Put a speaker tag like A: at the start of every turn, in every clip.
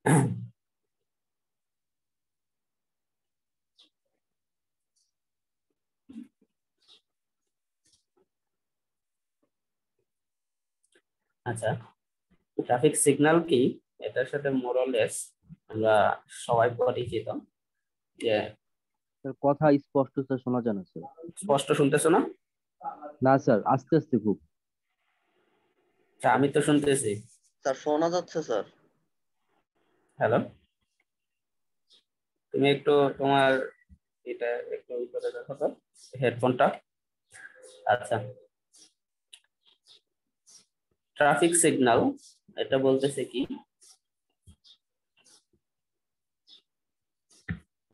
A: আচ্ছা, traffic signal কি এটার সাথে মোরলেস আমরা সবাই পরিচিত। যে
B: কথা স্পষ্ট স্যার, শোনা যায় না স্যার।
A: স্পষ্ট শুনতেছো না?
B: না স্যার, আস্তে আস্তে খুব।
A: আচ্ছা, আমি তো শুনতেছি।
C: স্যার শোনা যাচ্ছে স্যার।
A: হ্যালো, তুমি একটু তোমার এটা একটু করে দেখো তো, হেডফোনটা। আচ্ছা, ট্রাফিক সিগন্যাল এটা বলতেছে কি,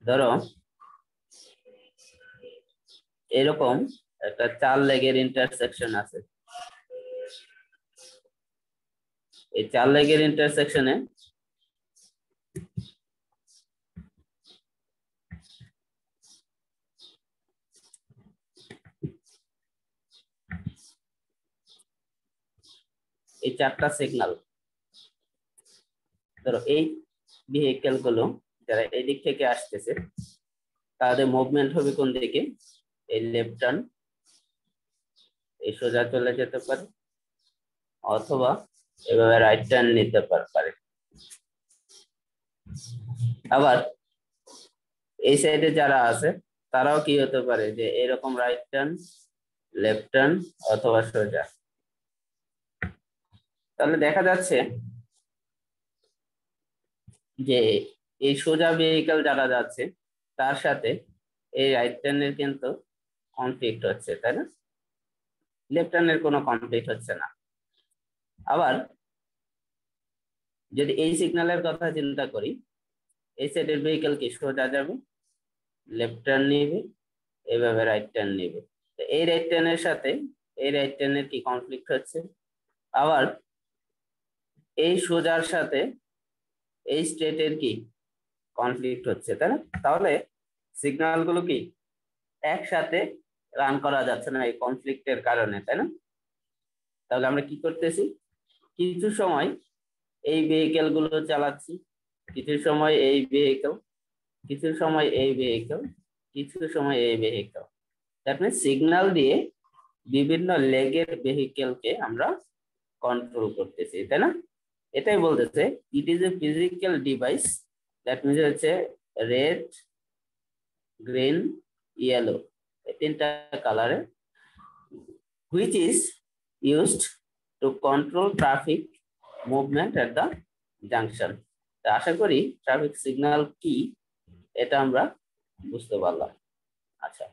A: ধরো এরকম একটা 4 লেগের ইন্টারসেকশন আছে। এই 4 লেগের ইন্টারসেকশনে এই 4টা সিগন্যাল, ধরো এই ভেহিকেল গুলো যারা এই দিক থেকে আসতেছে তাদের মুভমেন্ট হবে কোন দিকে, এই লেফট টার্ন, এই সোজা চলে যেতে পারে, অথবা এভাবে রাইট টার্ন নিতে পারে। আবার এই সাইডে যারা আছে তারাও কি হতে পারে, যে এরকম রাইট টার্ন, লেফট টার্ন অথবা সোজা। তাহলে দেখা যাচ্ছে যে এই সোজা ভেহিকেল যারা যাচ্ছে তার সাথে এই রাইট টার্নের কিন্তু কনফ্লিক্ট হচ্ছে, তাই না? লেফট টার্নের কোনো কনফ্লিক্ট হচ্ছে না। আবার যদি এই সিগন্যালের কথা চিন্তা করি, এই সাইডের ভেহিকেল কি সোজা যাবে, লেফট টার্ন নিবে, এভাবে রাইট টার্ন নিবে। এই রাইট টার্নের সাথে এই রাইট টার্নের কি কনফ্লিক্ট হচ্ছে, আবার এই সোজার সাথে এই স্ট্রেটের কি কনফ্লিক্ট হচ্ছে, তাই না? তাহলে সিগন্যাল গুলো কি একসাথে রান করা যাচ্ছে না এই কনফ্লিক্টের কারণে, তাই না? তাহলে আমরা কি করতেছি, কিছু সময় এই ভেহিকেল গুলো চালাচ্ছি, কিছু সময় এই ভেহিকেল, কিছু সময় এই ভেহিকেল, কিছু সময় এই ভেহিকেল। দ্যাট মিন্স সিগন্যাল দিয়ে বিভিন্ন লেগের ভেহিকেলকে আমরা কন্ট্রোল করতেছি, তাই না? এটাই বলতেছে it is a physical device, that means হচ্ছে রেড, গ্রিন, ইয়েলো, এই 3টা কালারে, which is used to control traffic movement at the junction. আশা করি ট্রাফিক সিগন্যাল কি এটা আমরা বুঝতে পারলাম। আচ্ছা,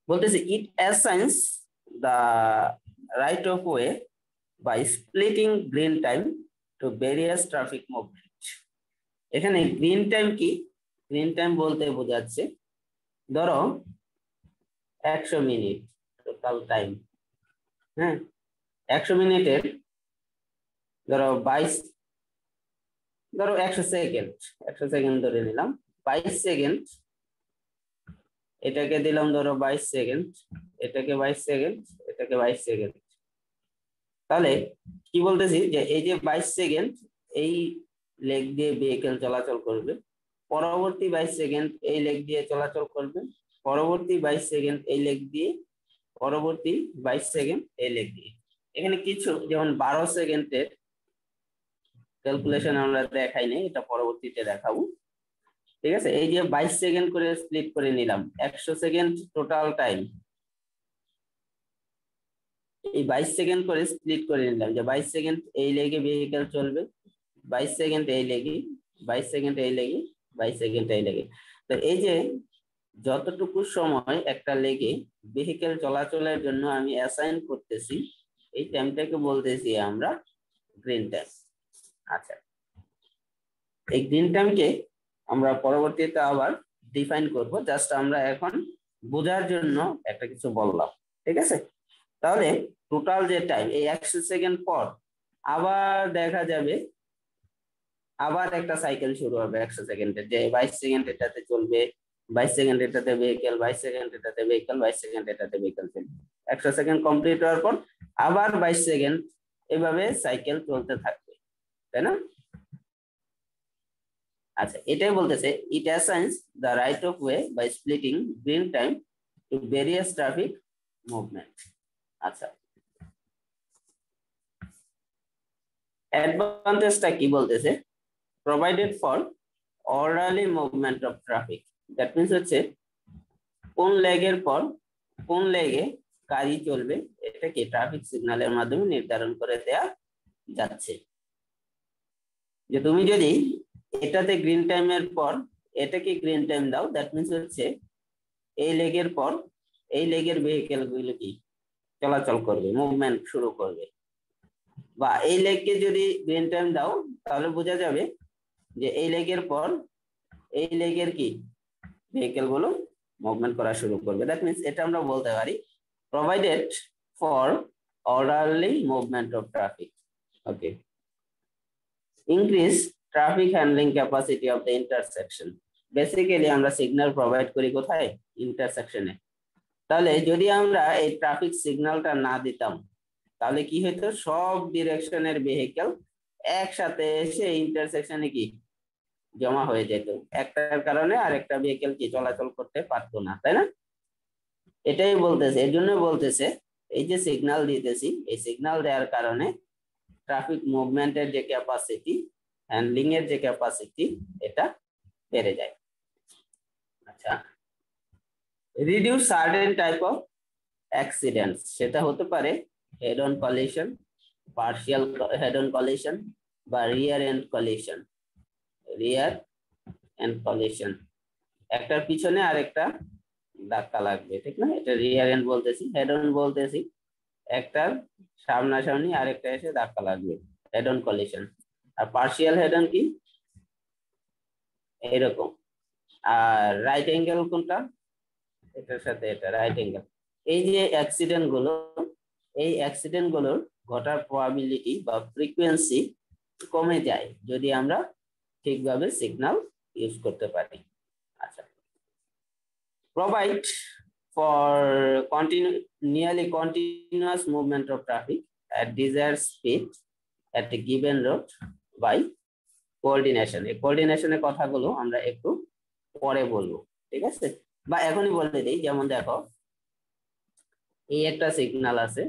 A: বলতেছে it assigns the right of way by splitting green time to various traffic movement. এখানে গ্রিন টাইম কি, গ্রিন টাইম বলতে বোঝাচ্ছে ধরো 100 মিনিট টোটাল টাইম। হ্যাঁ, 100 মিনিটের ধরো 100 সেকেন্ড, 100 সেকেন্ড ধরে নিলাম, 22 সেকেন্ড, এটাকে দিলাম ধরো 22 সেকেন্ড, এটাকে 22 সেকেন্ড, এটাকে 22 সেকেন্ড। তাহলে কি বলতেছি যে এই যে 22 সেকেন্ড এই লেগ দিয়ে ভেহিকেল চলাচল করবে, পরবর্তী 22 সেকেন্ড এই লেগ দিয়ে চলাচল করবে, পরবর্তী 22 সেকেন্ড এই লেগ দিয়ে, পরবর্তী 22 সেকেন্ড এই লেগ দিয়ে। এখানে কিছু যেমন 12 সেকেন্ডের ক্যালকুলেশন আমরা দেখাই নাই, এটা পরবর্তীতে দেখাবো। ঠিক আছে, এই যে 22 সেকেন্ড করে স্প্লিট করে নিলাম, 100 সেকেন্ড টোটাল টাইম, এই 22 সেকেন্ড করে স্প্লিট করে নিলাম যে 22 সেকেন্ড এই লেগে ভেহিকেল চলবে, 22 সেকেন্ড এই লেগে, 22 সেকেন্ড এই লেগে, 22 সেকেন্ড এই লেগে। তো এই যে যতটুকু সময় একটা লেগে ভেহিকেল চলাচলের জন্য আমি অ্যাসাইন করতেছি, এই টাইমটাকে বলতেছি আমরা গ্রিন টাইম। আচ্ছা, এই গ্রিন টাইমকে আমরা পরবর্তীতে আবার ডিফাইন করব, জাস্ট আমরা এখন বোঝার জন্য একটা কিছু বললাম। ঠিক আছে, তাহলে টোটাল যে টাইম এই 100 সেকেন্ড পর আবার দেখা যাবে আবার একটা সাইকেল শুরু হবে 100 সেকেন্ডের, যে 22 সেকেন্ড এটাতে চলবে, 22 সেকেন্ড এটাতে ভেহিকেল, 22 সেকেন্ড এটাতে ভেহিকেল, 22 সেকেন্ড এটাতে ভেহিকেল চলবে। 100 সেকেন্ড কমপ্লিট হওয়ার পর আবার 22 সেকেন্ড এভাবে সাইকেল চলতে থাকবে, তাই না? আচ্ছা, এটাই বলতেছে it assigns the right of way by splitting green time to various traffic movement. আচ্ছা, অ্যাডভান্টেজটা কি বলতেছে, provided for orderly movement of traffic. That means হচ্ছে কোন লেগের পর কোন লেগে গাড়ি চলবে এটাকে ট্রাফিক সিগন্যালের মাধ্যমে নির্ধারণ করে দেয়া যাচ্ছে। যে তুমি যদি এটাতে গ্রিন টাইমের পর এটাকে গ্রিন টাইম দাও, দ্যাট মিনস হচ্ছে এই লেগের পর এই লেগের ভেহিকেল গুলো কি চলাচল করবে, মুভমেন্ট শুরু করবে। বা এই লেগকে যদি গ্রিন টাইম দাও তাহলে বোঝা যাবে যে এই লেগের পর এই লেগের কি ভেহিকেল গুলো মুভমেন্ট করা শুরু করবে। দ্যাট মিনস এটা আমরা বলতে পারি provided for orderly movement of traffic. Okay, increase traffic handling capacity of the intersection. Basically আমরা সিগন্যাল প্রোভাইড করি কোথায়? ইন্টারসেকশনে। তাহলে যদি আমরা এই ট্রাফিক সিগন্যালটা না দিতাম তাহলে কি হতো, সব ডিরেকশনের ভেহিকেল একসাথে এসে ইন্টারসেকশনে কি জমা হয়ে যেত, একটার কারণে আরেকটা ভেহিকেল কি চলাচল করতে পারতো না, তাই না? এটাই বলতেছে, এর জন্য বলতেছে এই যে সিগন্যাল দিতেছি, এই সিগন্যাল দেওয়ার কারণে ট্রাফিক মুভমেন্টের যে ক্যাপাসিটি, হ্যান্ডলিং এর যে ক্যাপাসিটি, এটা বেড়ে যায়। আচ্ছা, reduce certain type of accidents. সেটা হতে পারে head on collision, partial head on collision বা rear end collision. Rear end collision, একটার পিছনে আরেকটা ধাক্কা লাগবে, ঠিক না? এটা রিয়ার এন্ড বলতেছি। হেড অন বলতেছি একটার সামনাসামনি আরেকটা এসে ধাক্কা লাগবে, হেড অন কলিশন। আর পার্শিয়াল হেড অন কি এরকম। আর রাইট অ্যাঙ্গেল কোনটা? এটার সাথে এটা রাইট অ্যাঙ্গেল। এই যে অ্যাক্সিডেন্ট গুলো, এই অ্যাক্সিডেন্ট গুলোর ঘটার প্রবাবিলিটি বা ফ্রিকোয়েন্সি কমে যায় যদি আমরা ঠিকভাবে সিগন্যাল ইউজ করতে পারি। আচ্ছা, provide for nearly continuous movement of traffic at desired speed at a given road by coordination। এই কোঅর্ডিনেশনের কথাগুলো আমরা একটু পরে বলবো, ঠিক আছে? বা এখনই বলে দিই, যেমন দেখো এই একটা সিগন্যাল আছে,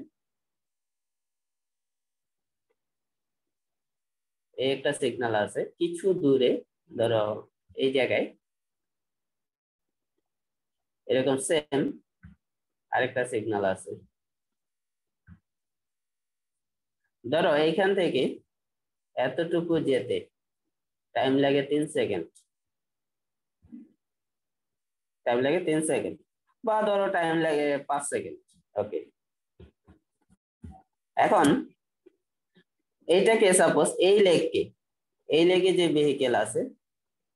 A: এই একটা সিগন্যাল আছে কিছু দূরে, ধরো এই জায়গায় এরকম সেম আরেকটা সিগন্যাল আছে। ধরো এইখান থেকে এতটুকু যেতে টাইম লাগে 3 সেকেন্ড, টাইম লাগে 3 সেকেন্ড, বা ধরো টাইম লাগে 5 সেকেন্ড। ওকে, এখন এইটাকে সাপোজ এই লেগে যে ভেহিকেল আছে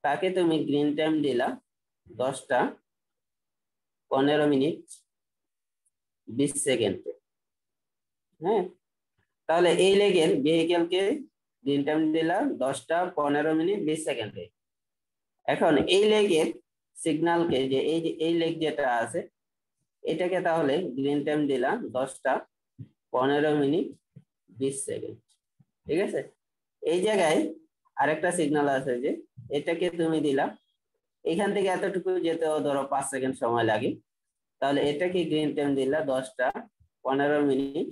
A: তাকে তুমি গ্রিন টাইম দিলা 10টা 15 মিনিট 20 সেকেন্ডে। হ্যাঁ, তাহলে এই লেগের ভেহিকেলকে গ্রিন টাইম দিলা 10টা 15 মিনিট 20 সেকেন্ডে। এখন এই লেগের সিগন্যালকে, যে এই লেগ যেটা আছে এটাকে তাহলে গ্রিন টাইম দিলা 10টা 15 মিনিট 20 সেকেন্ড, ঠিক আছে? এই জায়গায় আরেকটা সিগন্যাল আছে যে এটাকে তুমি দিলা, এখান থেকে এতটুকু যেতেও ধরো 5 সেকেন্ড সময় লাগে, তাহলে এটাকে গ্রিন টাইম দিলা 10টা 15 মিনিট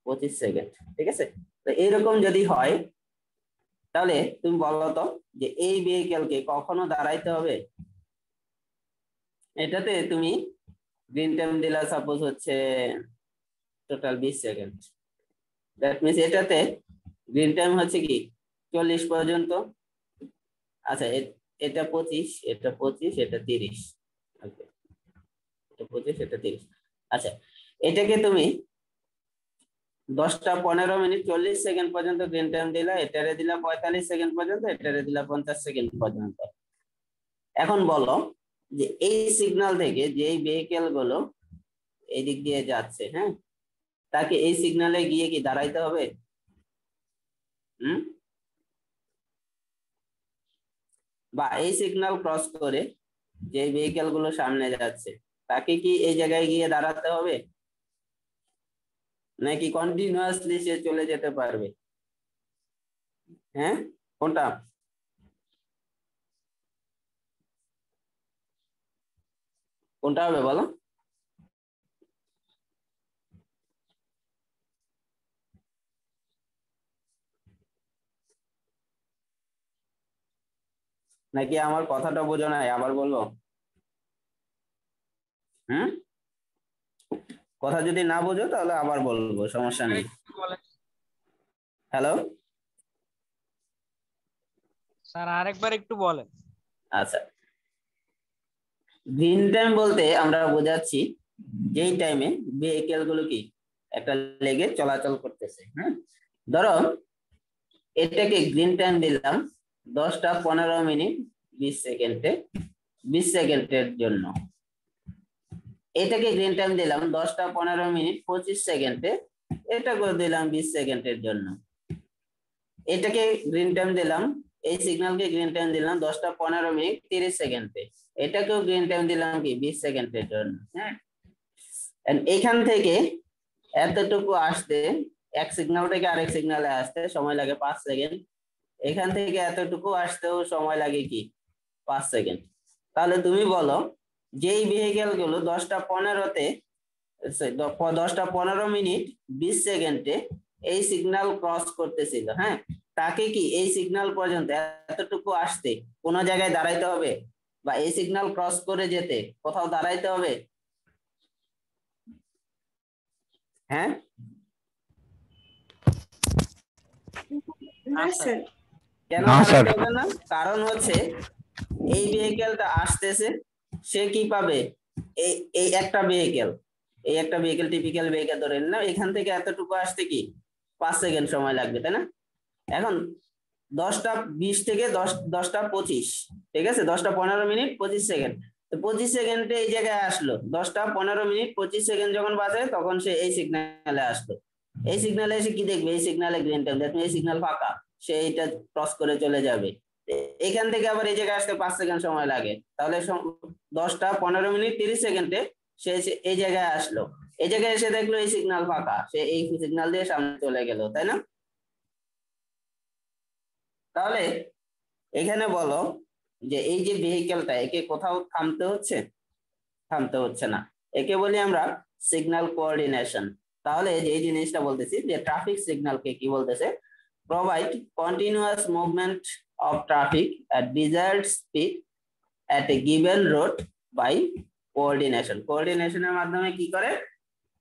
A: 25 সেকেন্ড, ঠিক আছে? তো এইরকম যদি হয় তাহলে তুমি বলো তো যে এই ভেহিকেলকে কখনো দাঁড়াইতে হবে? এটাতে তুমি গ্রিন টাইম দিলা সাপোজ হচ্ছে টোটাল 20 সেকেন্ড। দ্যাট মিনস এটাতে গ্রিন টাইম হচ্ছে কি 40 পর্যন্ত। আচ্ছা, এটা 25, এটা 25, এটা 30। ওকে, এটা 25, এটা 30। আচ্ছা, এটাকে তুমি 10টা 15 মিনিট 40 সেকেন্ড পর্যন্ত গ্রিন টাইম দিলা, এটারে দিলা 45 সেকেন্ড পর্যন্ত, এটারে দিলা 50 সেকেন্ড পর্যন্ত। এখন বলো যে এই সিগন্যাল থেকে যে এই ভেহিকেল গুলো এই দিক দিয়ে যাচ্ছে, হ্যাঁ, তাকে এই সিগন্যালে গিয়ে কি দাঁড়াইতে হবে? বা এই সিগন্যাল ক্রস করে যে ভেহিকেল গুলো সামনে যাচ্ছে তাকে কি এই জায়গায় গিয়ে দাঁড়াতে হবে, নাকি কন্টিনিউয়াসলি সে চলে যেতে পারবে? হ্যাঁ, কোনটা? কোনটা হবে বলো? নাকি আমার কথাটা বোঝো নাই, আবার বলবো? হুম, কথা যদি না বোঝো তাহলে আবার বলবো, সমস্যা নেই। হ্যালো
D: স্যার আরেকবার একটু বলেন।
A: আচ্ছা, গ্রিন টাইম বলতে আমরা বোঝাচ্ছি যেই টাইমে ভেহিকেল গুলো কি একটা লেগে চলাচল করতেছে। হ্যাঁ, ধরো এটাকে গ্রিন টাইম দিলাম 10টা 15 মিনিট 20 সেকেন্ডে, 20 সেকেন্ডের জন্য। এটাকে গ্রিন টাইম দিলাম 10টা 15 মিনিট 25 সেকেন্ডে, এটা করে দিলাম 20 সেকেন্ডের জন্য। এটাকে গ্রিন টাইম দিলাম, এই সিগন্যালকে গ্রিন টাইম দিলাম 10টা 15 মিনিট 30 সেকেন্ডে, এটাকেও গ্রিন টাইম দিলাম কি 20 সেকেন্ডের জন্য। হ্যাঁ, এখান থেকে এতটুকু আসতে, এক সিগন্যাল থেকে আরেক সিগন্যালে আসতে সময় লাগে 5 সেকেন্ড, এখান থেকে এতটুকু আসতেও সময় লাগে কি 5 সেকেন্ড। তাহলে তুমি বলো যেই ভেহিকেল গুলো 10টা 15-তে 10টা 15 মিনিট 20 সেকেন্ডে এই সিগন্যাল ক্রস করতেছিল, হ্যাঁ, তাকে কি এই সিগন্যাল পর্যন্ত এতটুকু আসতে কোনো জায়গায় দাঁড়াইতে হবে, বা এই সিগন্যাল ক্রস করে যেতে কোথাও দাঁড়াইতে হবে? হ্যাঁ,
E: না স্যার।
A: কেন
F: না, স্যার।
A: দাঁড়াইতে হবে না? কারণ হচ্ছে এই ভেহিকেলটা আসতেছে, সে কি পাবে, এই এই একটা ভেহিকেল, এই একটা ভেহিকেল টিপিক্যাল ভেহিকেল ধরে না, এখান থেকে এতটুকু আসতে কি 5 সেকেন্ড সময় লাগবে, তাই না? এখন 10টা 20 থেকে 10টা 25, ঠিক আছে, 10টা 15 মিনিট 25 সেকেন্ড, তো 25 সেকেন্ডে এই জায়গায় আসলো। 10টা 15 মিনিট 25 সেকেন্ড যখন বাজে তখন সে এই সিগন্যালে আসলো। এই সিগন্যালে এসে কি দেখবে, এই সিগন্যালে গ্রিন টাইম, দেখবে এই সিগন্যাল ফাঁকা, সে এইটা ক্রস করে চলে যাবে। এখান থেকে আবার এই জায়গায় আসতে 5 সেকেন্ড সময় লাগে, তাহলে 10টা 15 মিনিট 30 সেকেন্ডে সে এই জায়গায় আসলো। এই জায়গায় এসে দেখলো এই সিগন্যাল ফাঁকা, সে এই সিগন্যাল দিয়ে সামনে চলে গেল, তাই না? তাহলে এখানে বলো যে এই যে ভেহিকেলটা, একে কোথাও থামতে হচ্ছে? থামতে হচ্ছে না, একে বলি আমরা সিগন্যাল কোঅর্ডিনেশন। তাহলে এই জিনিসটা বলতেছি যে ট্রাফিক সিগন্যালকে কি বলতেছে, provide continuous movement of traffic at desired speed at a given road by coordination. কোঅর্ডিনেশনের মাধ্যমে কি করে,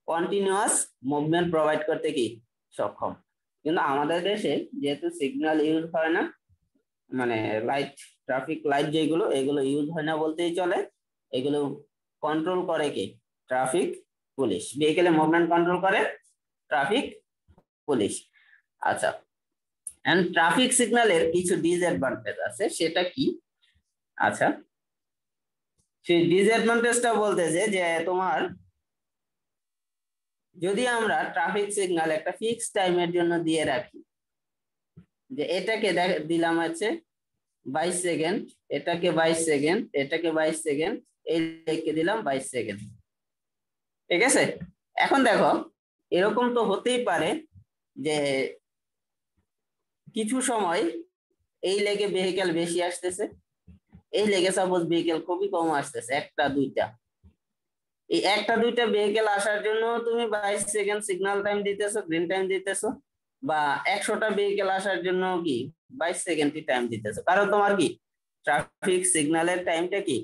A: কন্টিনিউয়াস মুভমেন্ট প্রোভাইড করতে কি সক্ষম। কিন্তু আমাদের দেশে যেহেতু সিগন্যাল ইউজ হয় না, মানে লাইট, ট্রাফিক লাইট যেগুলো, এগুলো ইউজ হয় না বলতেই চলে, এগুলো কন্ট্রোল করে কি ট্রাফিক পুলিশ, ভেহিকেলের মুভমেন্ট কন্ট্রোল করে ট্রাফিক পুলিশ। আচ্ছা, এন্ড ট্রাফিক সিগন্যালের কিছু ডিসঅ্যাডভান্টেজ আছে, সেটা কি? আচ্ছা, সেই ডিসঅ্যাডভান্টেজটা বলতেছে যে তোমার যদি আমরা ট্রাফিক সিগন্যাল একটা ফিক্সড টাইমের জন্য দিয়ে রাখি, যে এটাকে দিলাম হচ্ছে 22 সেকেন্ড, এটাকে 22 সেকেন্ড, এটাকে 22 সেকেন্ড, এই রেখে দিলাম 22 সেকেন্ড, ঠিক আছে। এখন দেখো এরকম তো হতেই পারে যে কিছু সময় এই লেগে ভেহিকেল বেশি আসতেছে, এই লেগে সাপোজ ভেহিকেল খুবই কম আসতেছে, একটা দুইটা, এই একটা দুইটা ভেহিকেল আসার জন্য তুমি 22 সেকেন্ড সিগন্যাল টাইম দিতেছো, গ্রিন টাইম দিতেছো, বা 100টা ভেহিকেল আসার জন্য কি 22 সেকেন্ড টাইম দিতেছো, কারণ তোমার কি ট্রাফিক সিগন্যালের টাইমটা কি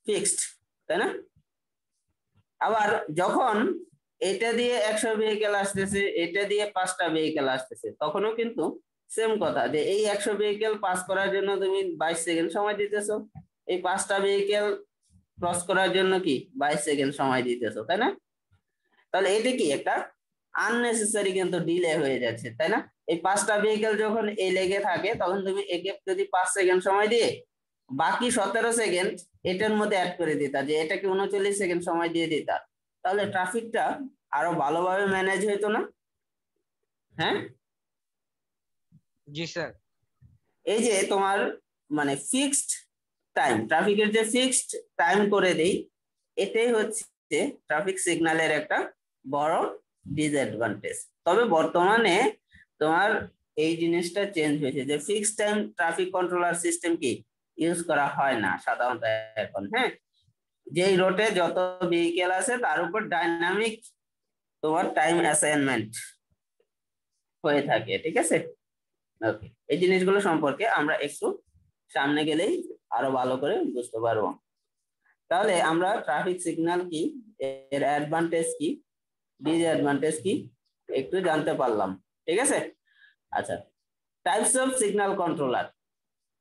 A: ফিক্সড, তাই না? আবার যখন এটা দিয়ে 100 ভেহিকেল আসতেছে, এটা দিয়ে 5টা ভেহিকেল আসতেছে, তখনও কিন্তু সেম কথা, যে এই 100 ভেহিকেল পাস করার জন্য তুমি 22 সেকেন্ড সময় দিতেছো, এই 5টা ভেহিকেল ক্রস করার জন্য কি 22 সেকেন্ড সময় দিতেছো, তাই না? তাহলে এটা কি একটা আননেসেসারি কিন্তু ডিলে হয়ে যাচ্ছে, তাই না? এই 5টা ভেহিকেল যখন এই লেগে থাকে তখন তুমি একে যদি 5 সেকেন্ড সময় দিয়ে বাকি 17 সেকেন্ড এটার মধ্যে অ্যাড করে দিতা, যে এটাকে 39 সেকেন্ড সময় দিয়ে দিতা, তাহলে ট্রাফিকটা আরো ভালোভাবে ম্যানেজ হইতো না? হ্যাঁ,
D: জি স্যার।
A: এই যে তোমার মানে ফিক্সড টাইম, ট্রাফিকের যে ফিক্সড টাইম করে দেই, এটাই হচ্ছে ট্রাফিক সিগন্যালের একটা বড় ডিসঅ্যাডভান্টেজ। তবে বর্তমানে তোমার এই জিনিসটা চেঞ্জ হয়েছে, যে fixed time traffic controller system কি ইউজ করা হয় না সাধারণত এখন। হ্যাঁ, যেই রোটে যত ভেহিকেল আছে তার উপর ডাইনামিক তোমার টাইম অ্যাসাইনমেন্ট হয়ে থাকে, ঠিক আছে? ওকে, এই জিনিসগুলো সম্পর্কে আমরা একটু সামনে গেলেই আরো ভালো করে বুঝতে পারবো। তাহলে আমরা ট্রাফিক সিগন্যাল কি, এর অ্যাডভান্টেজ কি, ডিসঅ্যাডভান্টেজ কি একটু জানতে পারলাম, ঠিক আছে? আচ্ছা, টাইপস অফ সিগন্যাল কন্ট্রোলার।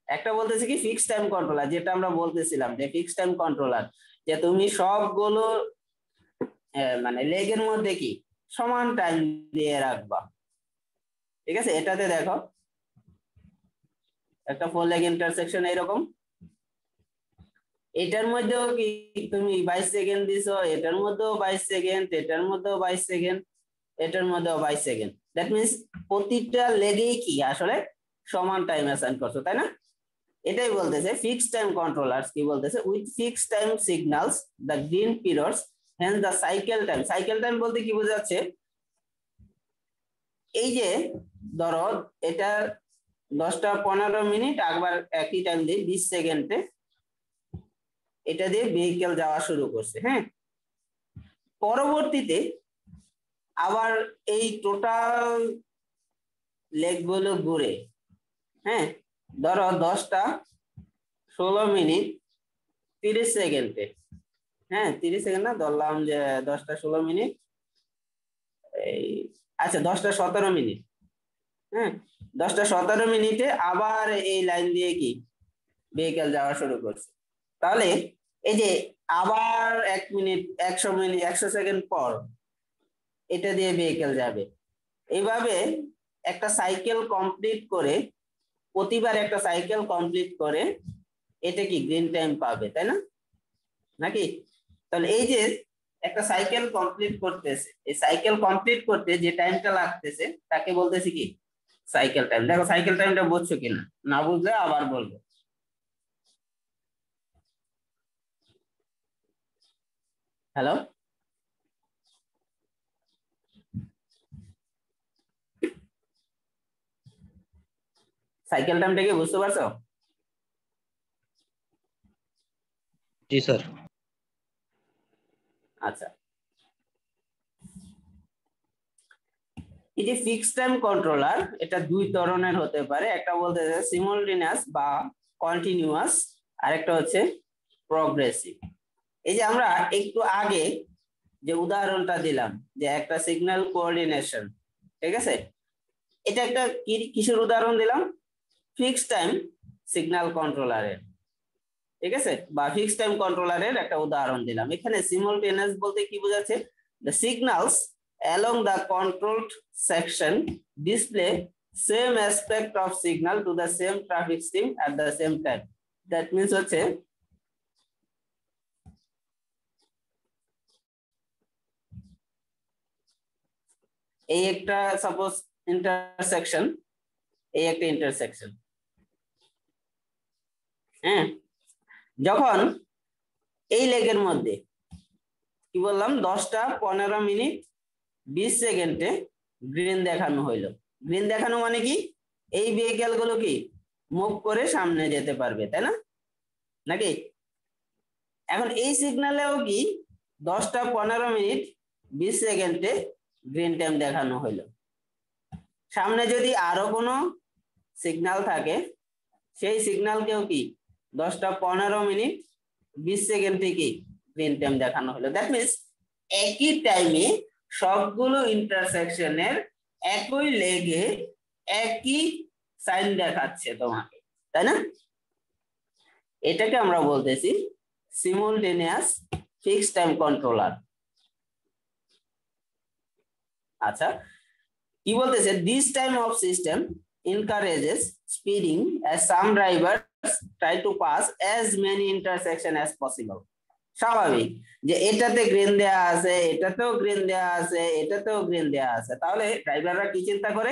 A: একটা বলতেছি কি ফিক্সড টাইম কন্ট্রোলার, যেটা আমরা বলতেছিলাম যে ফিক্সড টাইম কন্ট্রোলার, যে তুমি সবগুলো মানে লেগের মধ্যে কি সমান টাইম দিয়ে রাখবা, ঠিক আছে? এটাতে দেখো একটা 4 লেগ ইন্টারসেকশন এরকম, এটার মধ্যেও কি তুমি 22 সেকেন্ড দিছো, এটার মধ্যেও 22 সেকেন্ড, এটার মধ্যেও 22 সেকেন্ড, এটার মধ্যেও 22 সেকেন্ড। দ্যাট মিনস প্রতিটা লেগেই কি আসলে সমান টাইম অ্যাসাইন করছো, তাই না? এটাই বলতেছে ফিক্সড টাইম কন্ট্রোলার্স কি বলতেছে, with fixed time signals the green periods hence the cycle time. Cycle time বলতে কি বোঝাচ্ছে, এই যে ধরো এটা 10টা 15 মিনিট একবার একই টাইম দিয়ে 20 সেকেন্ডে এটা দিয়ে ভেহিকেল যাওয়া শুরু করছে, হ্যাঁ? পরবর্তীতে আবার এই টোটাল লেগ গুলো ঘুরে, হ্যাঁ, ধরো 10টা 16 মিনিট 30 সেকেন্ডে, হ্যাঁ 30 সেকেন্ড না, ধরলাম যে 10টা 16 মিনিট, এই আচ্ছা 10টা 17 মিনিট, হ্যাঁ 10টা 17 মিনিটে আবার এই লাইন দিয়ে কি ভেহিকেল যাওয়া শুরু করছে। তাহলে এই যে আবার 1 মিনিট 100 মিনিট 100 সেকেন্ড পর এটা দিয়ে ভেহিকেল যাবে, এইভাবে একটা সাইকেল কমপ্লিট করে, প্রতিবার একটা সাইকেল কমপ্লিট করে এটা কি গ্রিন টাইম পাবে, তাই না? নাকি? তাহলে এই যে একটা সাইকেল কমপ্লিট করতেছে, এই সাইকেল কমপ্লিট করতে যে টাইমটা লাগতেছে তাকে বলতেছি কি সাইকেল টাইম। দেখো সাইকেল টাইমটা বুঝছো কিনা, না বুঝলে আবার বলবো। হ্যালো, সাইকেল টাইমটা কি বুঝতে পারছো?
C: জি স্যার।
A: আচ্ছা, এই যে ফিক্সড টাইম কন্ট্রোলার এটা দুই ধরনের হতে পারে, একটা বলতে সিমultaneous বা কন্টিনিউয়াস, আর একটা হচ্ছে প্রগ্রেসিভ। এই যে আমরা একটু আগে যে উদাহরণটা দিলাম যে একটা সিগন্যাল কোঅর্ডিনেশন, ঠিক আছে, এটা একটা কিসের উদাহরণ দিলাম, ফিক্সড টাইম সিগন্যাল কন্ট্রোলারের, ঠিক আছে, বা ফিক্সড টাইম কন্ট্রোলারের একটা উদাহরণ দিলাম। এখানে সিমultaneous বলতে কি বোঝাচ্ছে, the signals along the controlled section display same aspect of signal to the same traffic stream at the same time. That means হচ্ছে এই একটা সাপোজ ইন্টারসেকশন, এই একটা ইন্টারসেকশন, হ্যাঁ, যখন এই লেগের মধ্যে কি বললাম 10টা 15 মিনিট 20 সেকেন্ডে গ্রিন দেখানো হইলো। গ্রিন দেখানো মানে কি, এই ভেহিকেল গুলো কি মুভ করে সামনে যেতে পারবে, তাই না? নাকি? এখন এই সিগন্যালেও কি 10টা 15 মিনিট 20 সেকেন্ডে গ্রিন টাইম দেখানো হইলো। সামনে যদি আরো কোনো সিগন্যাল থাকে সেই সিগন্যালকেও কি 10টা 15 মিনিট 20 সেকেন্ডে কি গ্রিন টাইম দেখানো হলো। দ্যাট মিনস একই টাইমে সবগুলো ইন্টারসেকশনের একই লেগে একই সাইন দেখাচ্ছে তোমাকে, তাই না? এটাকে আমরা বলতেছি সিমultaneous ফিক্সড টাইম কন্ট্রোলার। আচ্ছা, কি বলতেছে, this time of system encourages speeding as some drivers try to pass as many intersection as possible. স্বাভাবিক যে এটাতে গ্রিন দেয়া আছে, এটাতেও গ্রিন দেয়া আছে, এটাতেও গ্রিন দেয়া আছে, তাহলে ড্রাইভাররা কি চিন্তা করে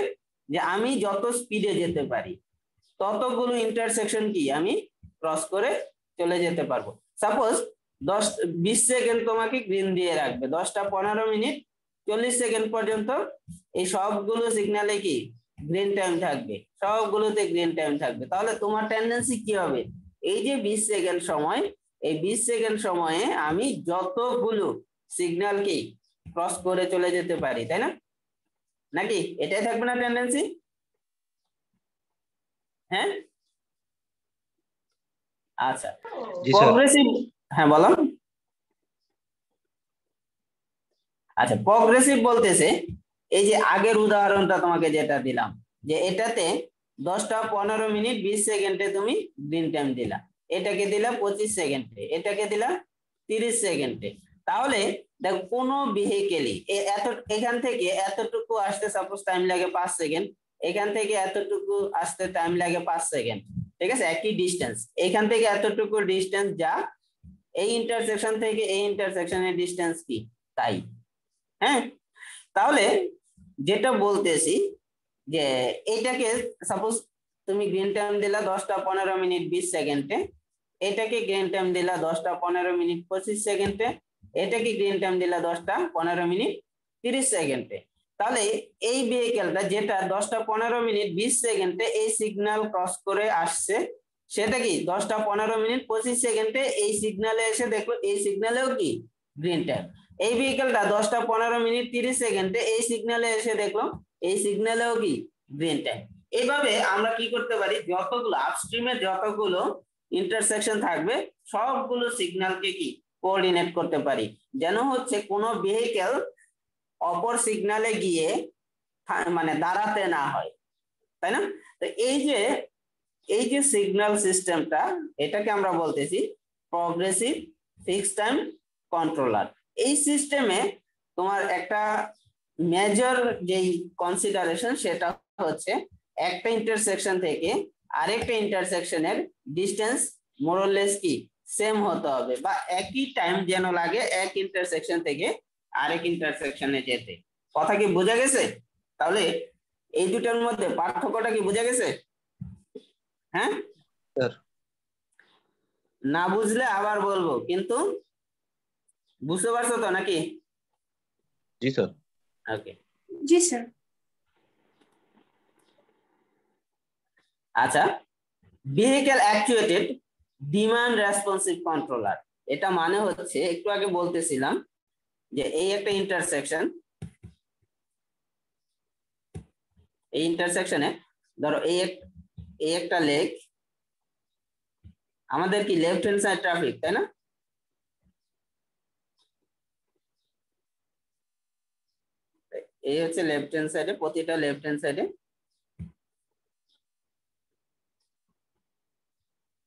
A: যে আমি যত স্পিডে যেতে পারি ততগুলো ইন্টারসেকশন কি আমি ক্রস করে চলে যেতে পারবো। সাপোজ 20 সেকেন্ড তোমাকে গ্রিন দিয়ে রাখবে, 10টা 15 মিনিট 40 সেকেন্ড পর্যন্ত এই সবগুলো সিগন্যালে কি গ্রিন টাইম থাকবে, সবগুলোতে গ্রিন টাইম থাকবে। তাহলে তোমার টেন্ডেন্সি কি হবে, এই যে 20 সেকেন্ড সময় এই 20 সেকেন্ড সময়ে আমি যতগুলো সিগন্যাল কি ক্রস করে চলে যেতে পারি, তাই না? নাকি এটাই থাকবে না টেন্ডেন্সি? হ্যাঁ, আচ্ছা।
C: জি স্যার।
A: প্রগ্রেসিভ, হ্যাঁ বলো। আচ্ছা, প্রগ্রেসিভ বলতেছে এই যে আগের উদাহরণটা তোমাকে যেটা দিলাম, যে এটাতে 10টা 15 মিনিট 20 সেকেন্ডে তুমি গ্রিন টাইম দিলা, এটাকে দিলা 25 সেকেন্ডে, এটাকে দিলা 30 সেকেন্ডে। তাহলে দেখো কোনো ভেহিকেলই এত এখান থেকে এতটুকু আসতে সাপোজ টাইম লাগে 5 সেকেন্ড, এখান থেকে এতটুকু আসতে টাইম লাগে 5 সেকেন্ড, ঠিক আছে? একই ডিস্টেন্স, এখান থেকে এতটুকু ডিস্টেন্স যা, এই ইন্টারসেকশন থেকে এই ইন্টারসেকশনের ডিস্টেন্স কি তাই। হ্যাঁ, তাহলে যেটা বলতেছি যে এটাকে সাপোজ তুমি গ্রিন টাইম দিলা 10টা 15 মিনিট 20 সেকেন্ডে, এটাকে গ্রিন টাইম দিলা 10টা 15 মিনিট 25 সেকেন্ডে, এটাকে গ্রিন টাইম দিলা 10টা 15 মিনিট 30 সেকেন্ডে। তাহলে এই ভেহিকেলটা যেটা 10টা 15 মিনিট 20 সেকেন্ডে এই সিগন্যাল ক্রস করে আসছে, সেটা কি 10টা 15 মিনিট 25 সেকেন্ডে এই সিগন্যালে এসে দেখো এই সিগন্যালেও কি গ্রিন টাইম। এই ভেহিকেলটা 10টা 15 মিনিট 30 সেকেন্ডে এই সিগন্যালে এসে দেখলো এই সিগন্যালেও কি গ্রিন টাইম। এইভাবে আমরা কি করতে পারি, যতগুলো আপস্ট্রিমে যতগুলো ইন্টারসেকশন থাকবে সবগুলো সিগন্যালকে কি কোঅর্ডিনেট করতে পারি, যেন হচ্ছে কোনো ভেহিকেল অপর সিগন্যালে গিয়ে মানে দাঁড়াতে না হয়, তাই না? তো এই যে সিগন্যাল সিস্টেমটা, এটাকে আমরা বলতেছি প্রগ্রেসিভ ফিক্সড টাইম কন্ট্রোলার। এই সিস্টেমে তোমার একটা মেজর যেই কনসিডারেশন সেটা হচ্ছে একটা ইন্টারসেকশন থেকে আরেকটা ইন্টারসেকশনের ডিস্টেন্স মোরলেস কি সেম হতে হবে, বা একই টাইম যেন লাগে এক ইন্টারসেকশন থেকে আরেক ইন্টারসেকশনে যেতে। কথা কি বোঝা গেছে? তাহলে এই দুটার মধ্যে পার্থক্যটা কি বোঝা গেছে? হ্যাঁ
C: স্যার।
A: না বুঝলে আবার বলবো, কিন্তু বুঝতে পারছো তো নাকি?
C: জি স্যার।
A: ওকে,
E: জি স্যার।
A: আচ্ছা, vehicle actuated demand responsive controller, এটা মানে হচ্ছে একটু আগে বলতেছিলাম যে এই একটা ইন্টারসেকশন, এই ইন্টারসেকশনে ধরো এই একটা লেক, আমাদের কি লেফট হ্যান্ড সাইড ট্রাফিক, তাই না? এই হচ্ছে লেফট হ্যান্ড সাইডে, প্রতিটা লেফট হ্যান্ড সাইডে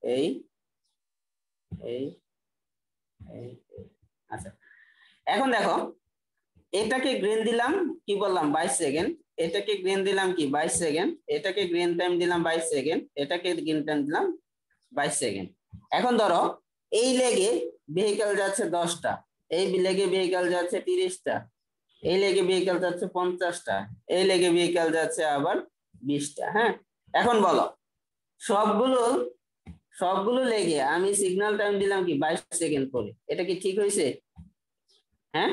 A: এই এই এই। আচ্ছা, এখন দেখো এটাকে গ্রিন দিলাম কি বললাম 22 সেকেন্ড, এটাকে গ্রিন দিলাম কি 22 সেকেন্ড, এটাকে গ্রিন টাইম দিলাম 22 সেকেন্ড, এটাকে গ্রিন টাইম দিলাম 22 সেকেন্ড। এখন ধরো এই লেগে ভেহিকেল যাচ্ছে 10টা, এই লেগে ভেহিকেল যাচ্ছে 30টা, এই লেগে ভেহিকেল যাচ্ছে 50টা, এই লেগে ভেহিকেল যাচ্ছে আবার 20টা। হ্যাঁ, এখন বলো সবগুলো লেগে আমি সিগন্যাল টাইম দিলাম কি 22 সেকেন্ড করে, এটা কি ঠিক হয়েছে? হ্যাঁ,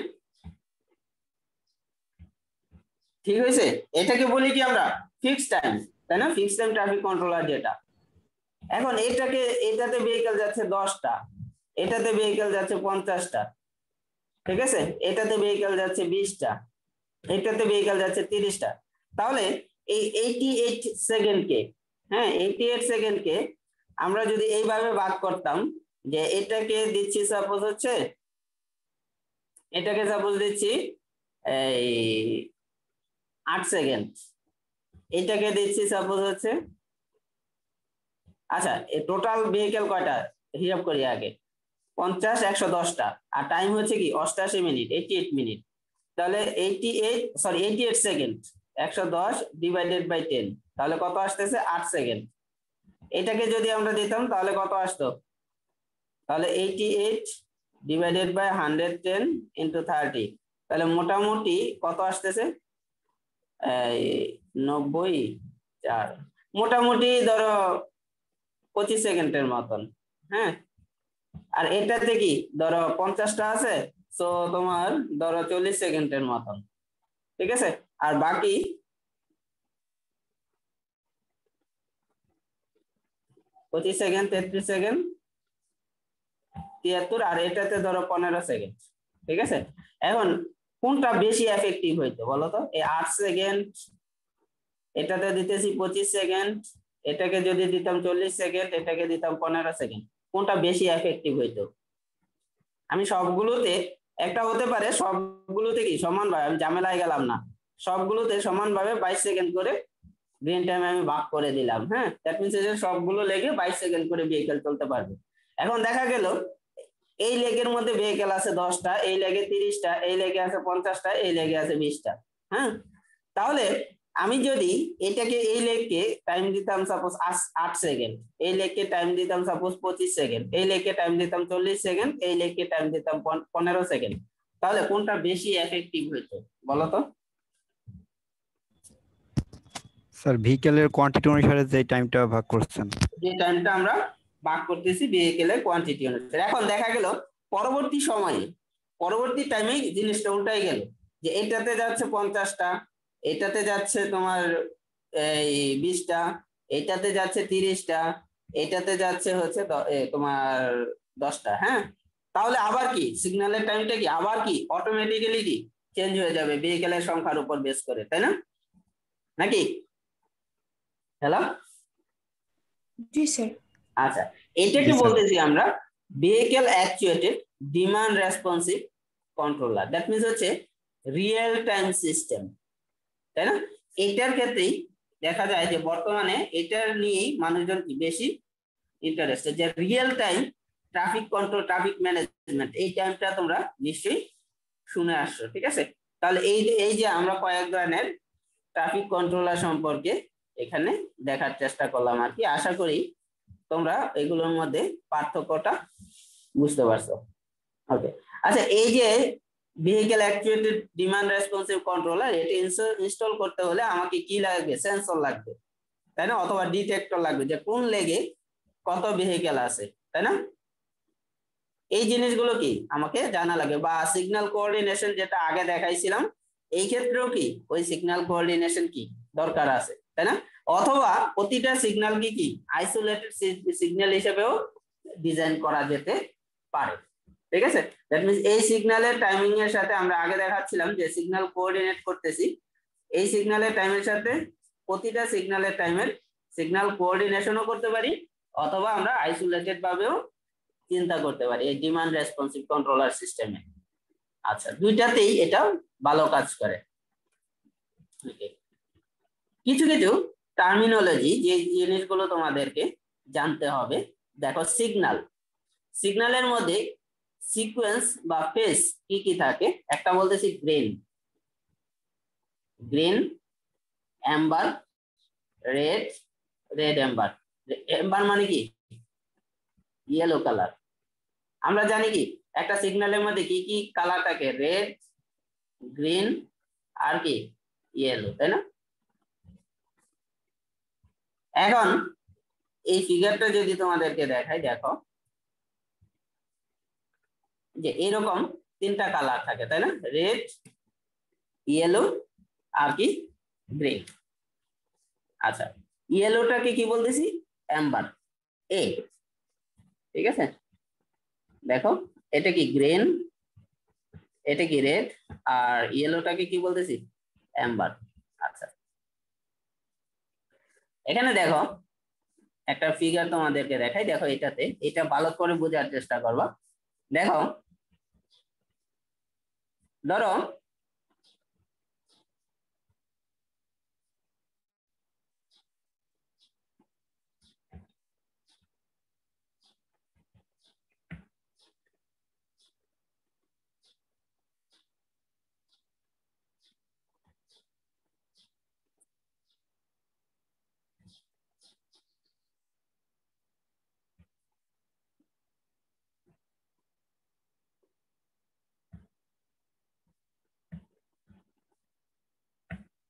A: ঠিক হয়েছে। এটাকে বলি কি আমরা ফিক্সড টাইম, তাই না? ফিক্সড টাইম ট্রাফিক কন্ট্রোলার যেটা। এখন এটাতে ভেহিকেল যাচ্ছে 10টা, এটাতে ভেহিকেল যাচ্ছে 50টা, ঠিক আছে? এটাতে ভেহিকেল যাচ্ছে 20টা, এটাতে ভেহিকেল যাচ্ছে 30টা। তাহলে এই 88 সেকেন্ডকে, হ্যাঁ 88 সেকেন্ডকে আমরা যদি এইভাবে ভাগ করতাম, যে এটাকে দিচ্ছি সাপোজ হচ্ছে, এটাকে সাপোজ দিচ্ছি এই 8 সেকেন্ড, এটাকে দিচ্ছি সাপোজ হচ্ছে, আচ্ছা এই টোটাল ভেহিকেল কয়টা হিসাব করি আগে, 50 110টা, আর টাইম হচ্ছে কি 88 মিনিট 88 মিনিট। তাহলে 88 সেকেন্ড 110 ডিভাইডেড বাই 10, তাহলে কত আসতেছে 8 সেকেন্ড। এটাকে যদি আমরা দিতাম তাহলে কত আসতো, তাহলে 88 ডিভাইডেড বাই 110 ইন্টু 30, তাহলে মোটামুটি কত আসতেছে 94, মোটামুটি ধরো 25 সেকেন্ডের মতন। হ্যাঁ, আর এটাতে কি ধরো 50টা আছে, তো তোমার ধরো 40 সেকেন্ডের মতন, ঠিক আছে? আর বাকি 25 সেকেন্ড 33 সেকেন্ড 73 আর এটাতে ধরো 15 সেকেন্ড, ঠিক আছে? এখন কোনটা বেশি এফেক্টিভ হইতো বলো তো? এই 8 সেকেন্ড, এটাতে দিতেছি 25 সেকেন্ড, এটাকে যদি দিতাম 40 সেকেন্ড, এটাকে দিতাম 15 সেকেন্ড, কোনটা বেশি এফেক্টিভ হইতো? আমি সবগুলোতে, একটা হতে পারে সবগুলোতে কি সমানভাবে, আমি ঝামেলায় গেলাম না, সবগুলোতে সমানভাবে 22 সেকেন্ড করে গ্রিন টাইম আমি ভাগ করে দিলাম। হ্যাঁ, দ্যাট মিনস সবগুলো লেগে 22 সেকেন্ড করে ভেহিকেল চলতে পারবে। এখন দেখা গেল এই লেগের মধ্যে ভেহিকেল আছে 10টা, এই লেগে 30টা, এই লেগে আছে 50টা, এই লেগে আছে 20টা। হ্যাঁ, তাহলে আমি যদি এটাকে, এই লেগকে টাইম দিতাম সাপোজ 8 সেকেন্ড, এই লেগকে টাইম দিতাম সাপোজ 25 সেকেন্ড, এই লেগকে টাইম দিতাম 40 সেকেন্ড, এই লেগকে টাইম দিতাম 15 সেকেন্ড, তাহলে কোনটা বেশি এফেক্টিভ হইতো বলো তো?
E: স্যার ভেহিকেলের কোয়ান্টিটি অনুসারে যে টাইমটা ভাগ করছেন,
A: যে টাইমটা আমরা ভাগ করতেছি ভেহিকেলের কোয়ান্টিটি অনুসারে। এখন দেখা গেল পরবর্তী সময়ে, পরবর্তী টাইমে জিনিসটা উল্টাই গেল, যে এটাতে যাচ্ছে 50টা, এটাতে যাচ্ছে তোমার এই 20টা, এটাতে যাচ্ছে 30টা, এটাতে যাচ্ছে হচ্ছে তোমার 10টা। হ্যাঁ, তাহলে আবার কি সিগন্যালের টাইমটা কি আবার কি অটোমেটিক্যালি কি চেঞ্জ হয়ে যাবে ভেহিকেলের সংখ্যার উপর বেস করে, তাই না? নাকি? হ্যালো,
F: জি স্যার।
A: আচ্ছা, এটাকে
E: জি, স্যার।
A: বলতেছি আমরা vehicle actuated demand responsive controller. That means হচ্ছে রিয়েল টাইম সিস্টেম, তাই না? এটার ক্ষেত্রেই দেখা যায় যে বর্তমানে এটার নিয়েই মানুষজন বেশি ইন্টারেস্টেড, যে real time traffic control, traffic management, এই টাইমটা তোমরা নিশ্চয়ই শুনে আসছো, ঠিক আছে? তাহলে এই যে আমরা কয়েক ধরনের ট্রাফিক কন্ট্রোলার সম্পর্কে এখানে দেখার চেষ্টা করলাম আর কি। আশা করি তোমরা এগুলোর মধ্যে পার্থক্যটা বুঝতে পারছো। ওকে, আচ্ছা, এই যে vehicle actuated demand responsive controller, এটা ইনস্টল করতে হলে আমাকে কি লাগবে? সেন্সর লাগবে, তাই না? অথবা ডিটেক্টর লাগবে, যে কোন লেগে কত ভেহিকেল আছে, তাই না? এই জিনিসগুলো কি আমাকে জানা লাগে। বা সিগন্যাল কোঅর্ডিনেশন যেটা আগে দেখাইছিলাম, এই ক্ষেত্রেও কি ওই সিগন্যাল কোঅর্ডিনেশন কি দরকার আছে, তাই না? অথবা প্রতিটা সিগন্যাল কি আইসোলেটেড সিগন্যাল হিসেবেও ডিজাইন করা যেতে পারে, ঠিক আছে? দ্যাট মিনস এই সিগন্যালের টাইমিং এর সাথে আমরা আগে দেখাচ্ছিলাম যে সিগন্যাল কোঅর্ডিনেট করতেছি, এই সিগন্যালের টাইমের সাথে প্রতিটা সিগন্যালের টাইমের সিগন্যাল কোঅর্ডিনেশনও করতে পারি, অথবা আমরা আইসোলেটেড ভাবেও চিন্তা করতে পারি এই ডিমান্ড রেসপন্সিভ কন্ট্রোলার সিস্টেমে। আচ্ছা, দুইটাতেই এটা ভালো কাজ করে। কিছু কিছু টার্মিনোলজি যে জিনিসগুলো তোমাদেরকে জানতে হবে, দেখো সিগন্যাল, সিগন্যালের মধ্যে সিকোয়েন্স বা ফেজ কি কি থাকে? একটা বলতেছি green, green, Amber, red, red Amber. Amber মানে কি? Yellow colour. আমরা জানি কি একটা সিগন্যালের মধ্যে কি কি কালার থাকে? রেড, গ্রিন আর কি ইয়েলো, তাই না? এখন এই ফিগারটা যদি তোমাদেরকে দেখাই, দেখো যে এরকম তিনটা কালার থাকে, তাই না? রেড, ইয়েলো আর কি গ্রিন। আচ্ছা, ইয়েলোটাকে কি বলতেছি? অ্যাম্বার, এ, ঠিক আছে? দেখো এটা কি গ্রিন, এটা কি রেড, আর ইয়েলোটাকে কি বলতেছি? অ্যাম্বার। আচ্ছা, এখানে দেখো একটা ফিগার তোমাদেরকে দেখাই, দেখো এটাতে, এটা ভালো করে বোঝার চেষ্টা করবা। দেখো, ধরো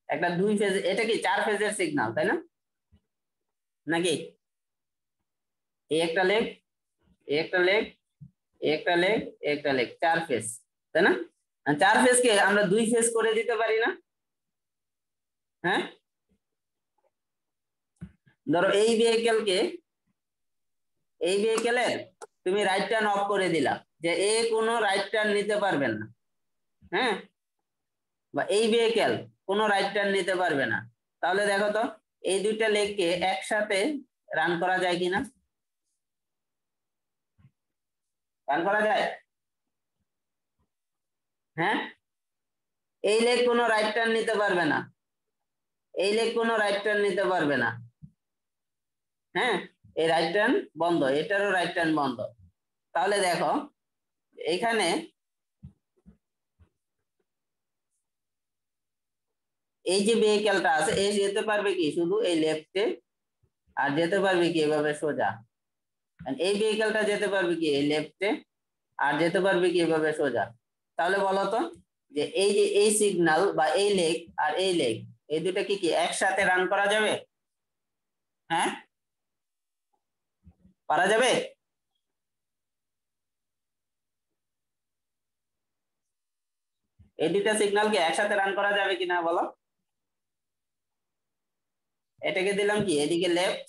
A: একটা 2 ফেজ, এটা কি 4 ফেজের সিগন্যাল, তাই না? নাকি এই একটা লেগ, এই একটা লেগ, এই একটা লেগ, এই একটা লেগ, 4 ফেজ, তাই না? 4 ফেজকে আমরা 2 ফেজ করে দিতে পারি না? হ্যাঁ, ধরো এই ভেহিকেলের তুমি রাইট টার্ন অফ করে দিলা যে এ কোনো রাইট টার্ন নিতে পারবেন না, হ্যাঁ, বা এই ভেহিক্যাল কোনো রাইট টার্ন নিতে পারবে না, তাহলে দেখো তো এই দুইটা লেগকে একসাথে রান করা যায় কিনা? রান করা যায়? হ্যাঁ, এই লেগ কোনো রাইট টার্ন নিতে পারবে না, এই লেগ কোনো রাইট টার্ন নিতে পারবে না, হ্যাঁ, এই রাইট টার্ন বন্ধ, এটারও রাইট টার্ন বন্ধ। তাহলে দেখো এখানে এই যে ভেহিক্যালটা আছে এই যেতে পারবে কি শুধু এই লেফটে, আর যেতে পারবে কি এভাবে সোজা। এই ভেহিক্যালটা যেতে পারবে কি এই লেফটে, আর যেতে পারবে কি এভাবে সোজা। তাহলে বলো তো যে এই যে এই সিগন্যাল বা এই লেগ আর এই লেগ এই দুটো কি কি একসাথে রান করা যাবে? হ্যাঁ, পারা যাবে? এই দুটা সিগন্যালকে একসাথে রান করা যাবে কিনা বলো? এটাকে দিলাম কি এদিকে লেফট,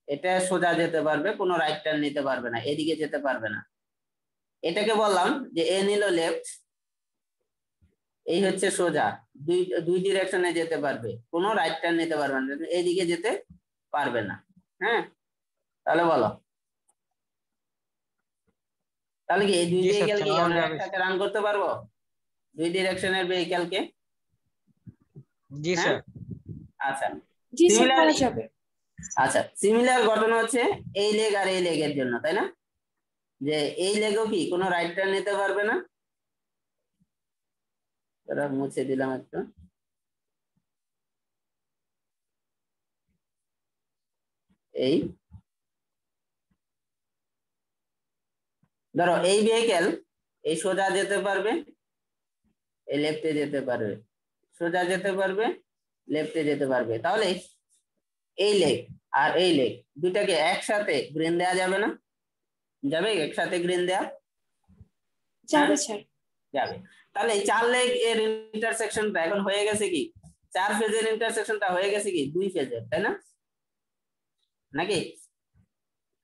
A: এটা সোজা যেতে পারবে, কোনো রাইট টার্ন নিতে পারবে না, এদিকে যেতে পারবে না। এটাকে বললাম যে এ নিল লেফট, এই হচ্ছে সোজা, দুই ডিরেকশনে যেতে পারবে, কোনো রাইট টার্ন নিতে পারবে না, এইদিকে যেতে পারবে না। হ্যাঁ, তাহলে বলো তাহলে কি এই দুই ভেহিক্যাল কি আমরা একসাথে রান করতে পারবো? দুই ডিরেকশনের ভেহিক্যালকে?
D: জি স্যার।
A: আচ্ছা,
F: জি স্যার, করা যাবে।
A: আচ্ছা, সিমিলার ঘটনা হচ্ছে এই লেগ আর এই লেগের জন্য, তাই না? যে এই লেগও কি কোনো রাইট টার্ন নিতে পারবে না। মুছে দিলাম একটু। এই ধরো এই ভেহিক্যাল এই সোজা যেতে পারবে, এই লেফটে যেতে পারবে, সোজা যেতে পারবে, লেফটে যেতে পারবে। তাহলে এই লেগ আর এই লেগ দুটাকে একসাথে গ্রিন দেয়া যাবে না? যাবে একসাথে গ্রিন দেয়া?
F: যাবে স্যার।
A: যাবে। তাহলে এই চার লেগ এর ইন্টারসেকশনটা এখন হয়ে গেছে কি, চার ফেজের ইন্টারসেকশনটা হয়ে গেছে কি দুই ফেজের, তাই না? নাকি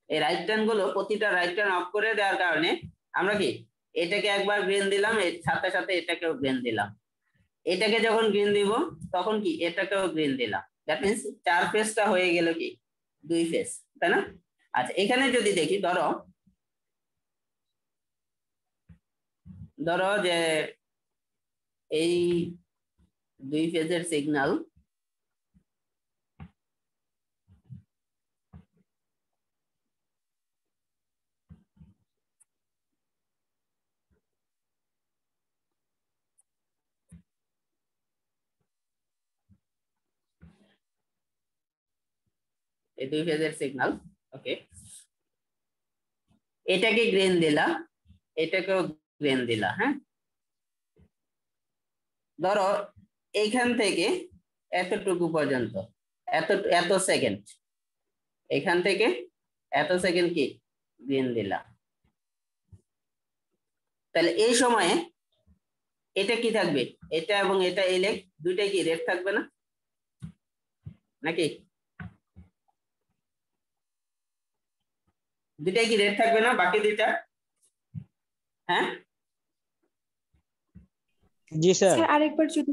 A: এই রাইট টার্ন গুলো প্রতিটা রাইট টার্ন অফ করে দেওয়ার কারণে আমরা কি এটাকে একবার গ্রিন দিলাম, এর সাথে সাথে এটাকেও গ্রিন দিলাম, এটাকে যখন গ্রিন দিব তখন কি এটাকেও গ্রিন দিলাম, দ্যাট মিন্স চার ফেজটা হয়ে গেল কি দুই ফেজ, তাই না? আচ্ছা, এখানে যদি দেখি ধরো যে এই দুই ফেজের সিগন্যাল এই দুই ফেজের সিগন্যাল, ওকে, এটাকে গ্রিন দিলা, এটাকেও গ্রিন দিলা। হ্যাঁ, ধরো এইখান থেকে এতটুকু পর্যন্ত এত সেকেন্ড, এখান থেকে এত সেকেন্ড কি গ্রিন দিলা, তাহলে এই সময়ে এটা কি থাকবে, এটা এবং এটা এই লেগ দুইটাই কি রেড থাকবে না নাকি? দুইটাই কি রেড থাকবে না বাকি দুইটা? হ্যাঁ,
D: জি স্যার।
F: আরেকবার যদি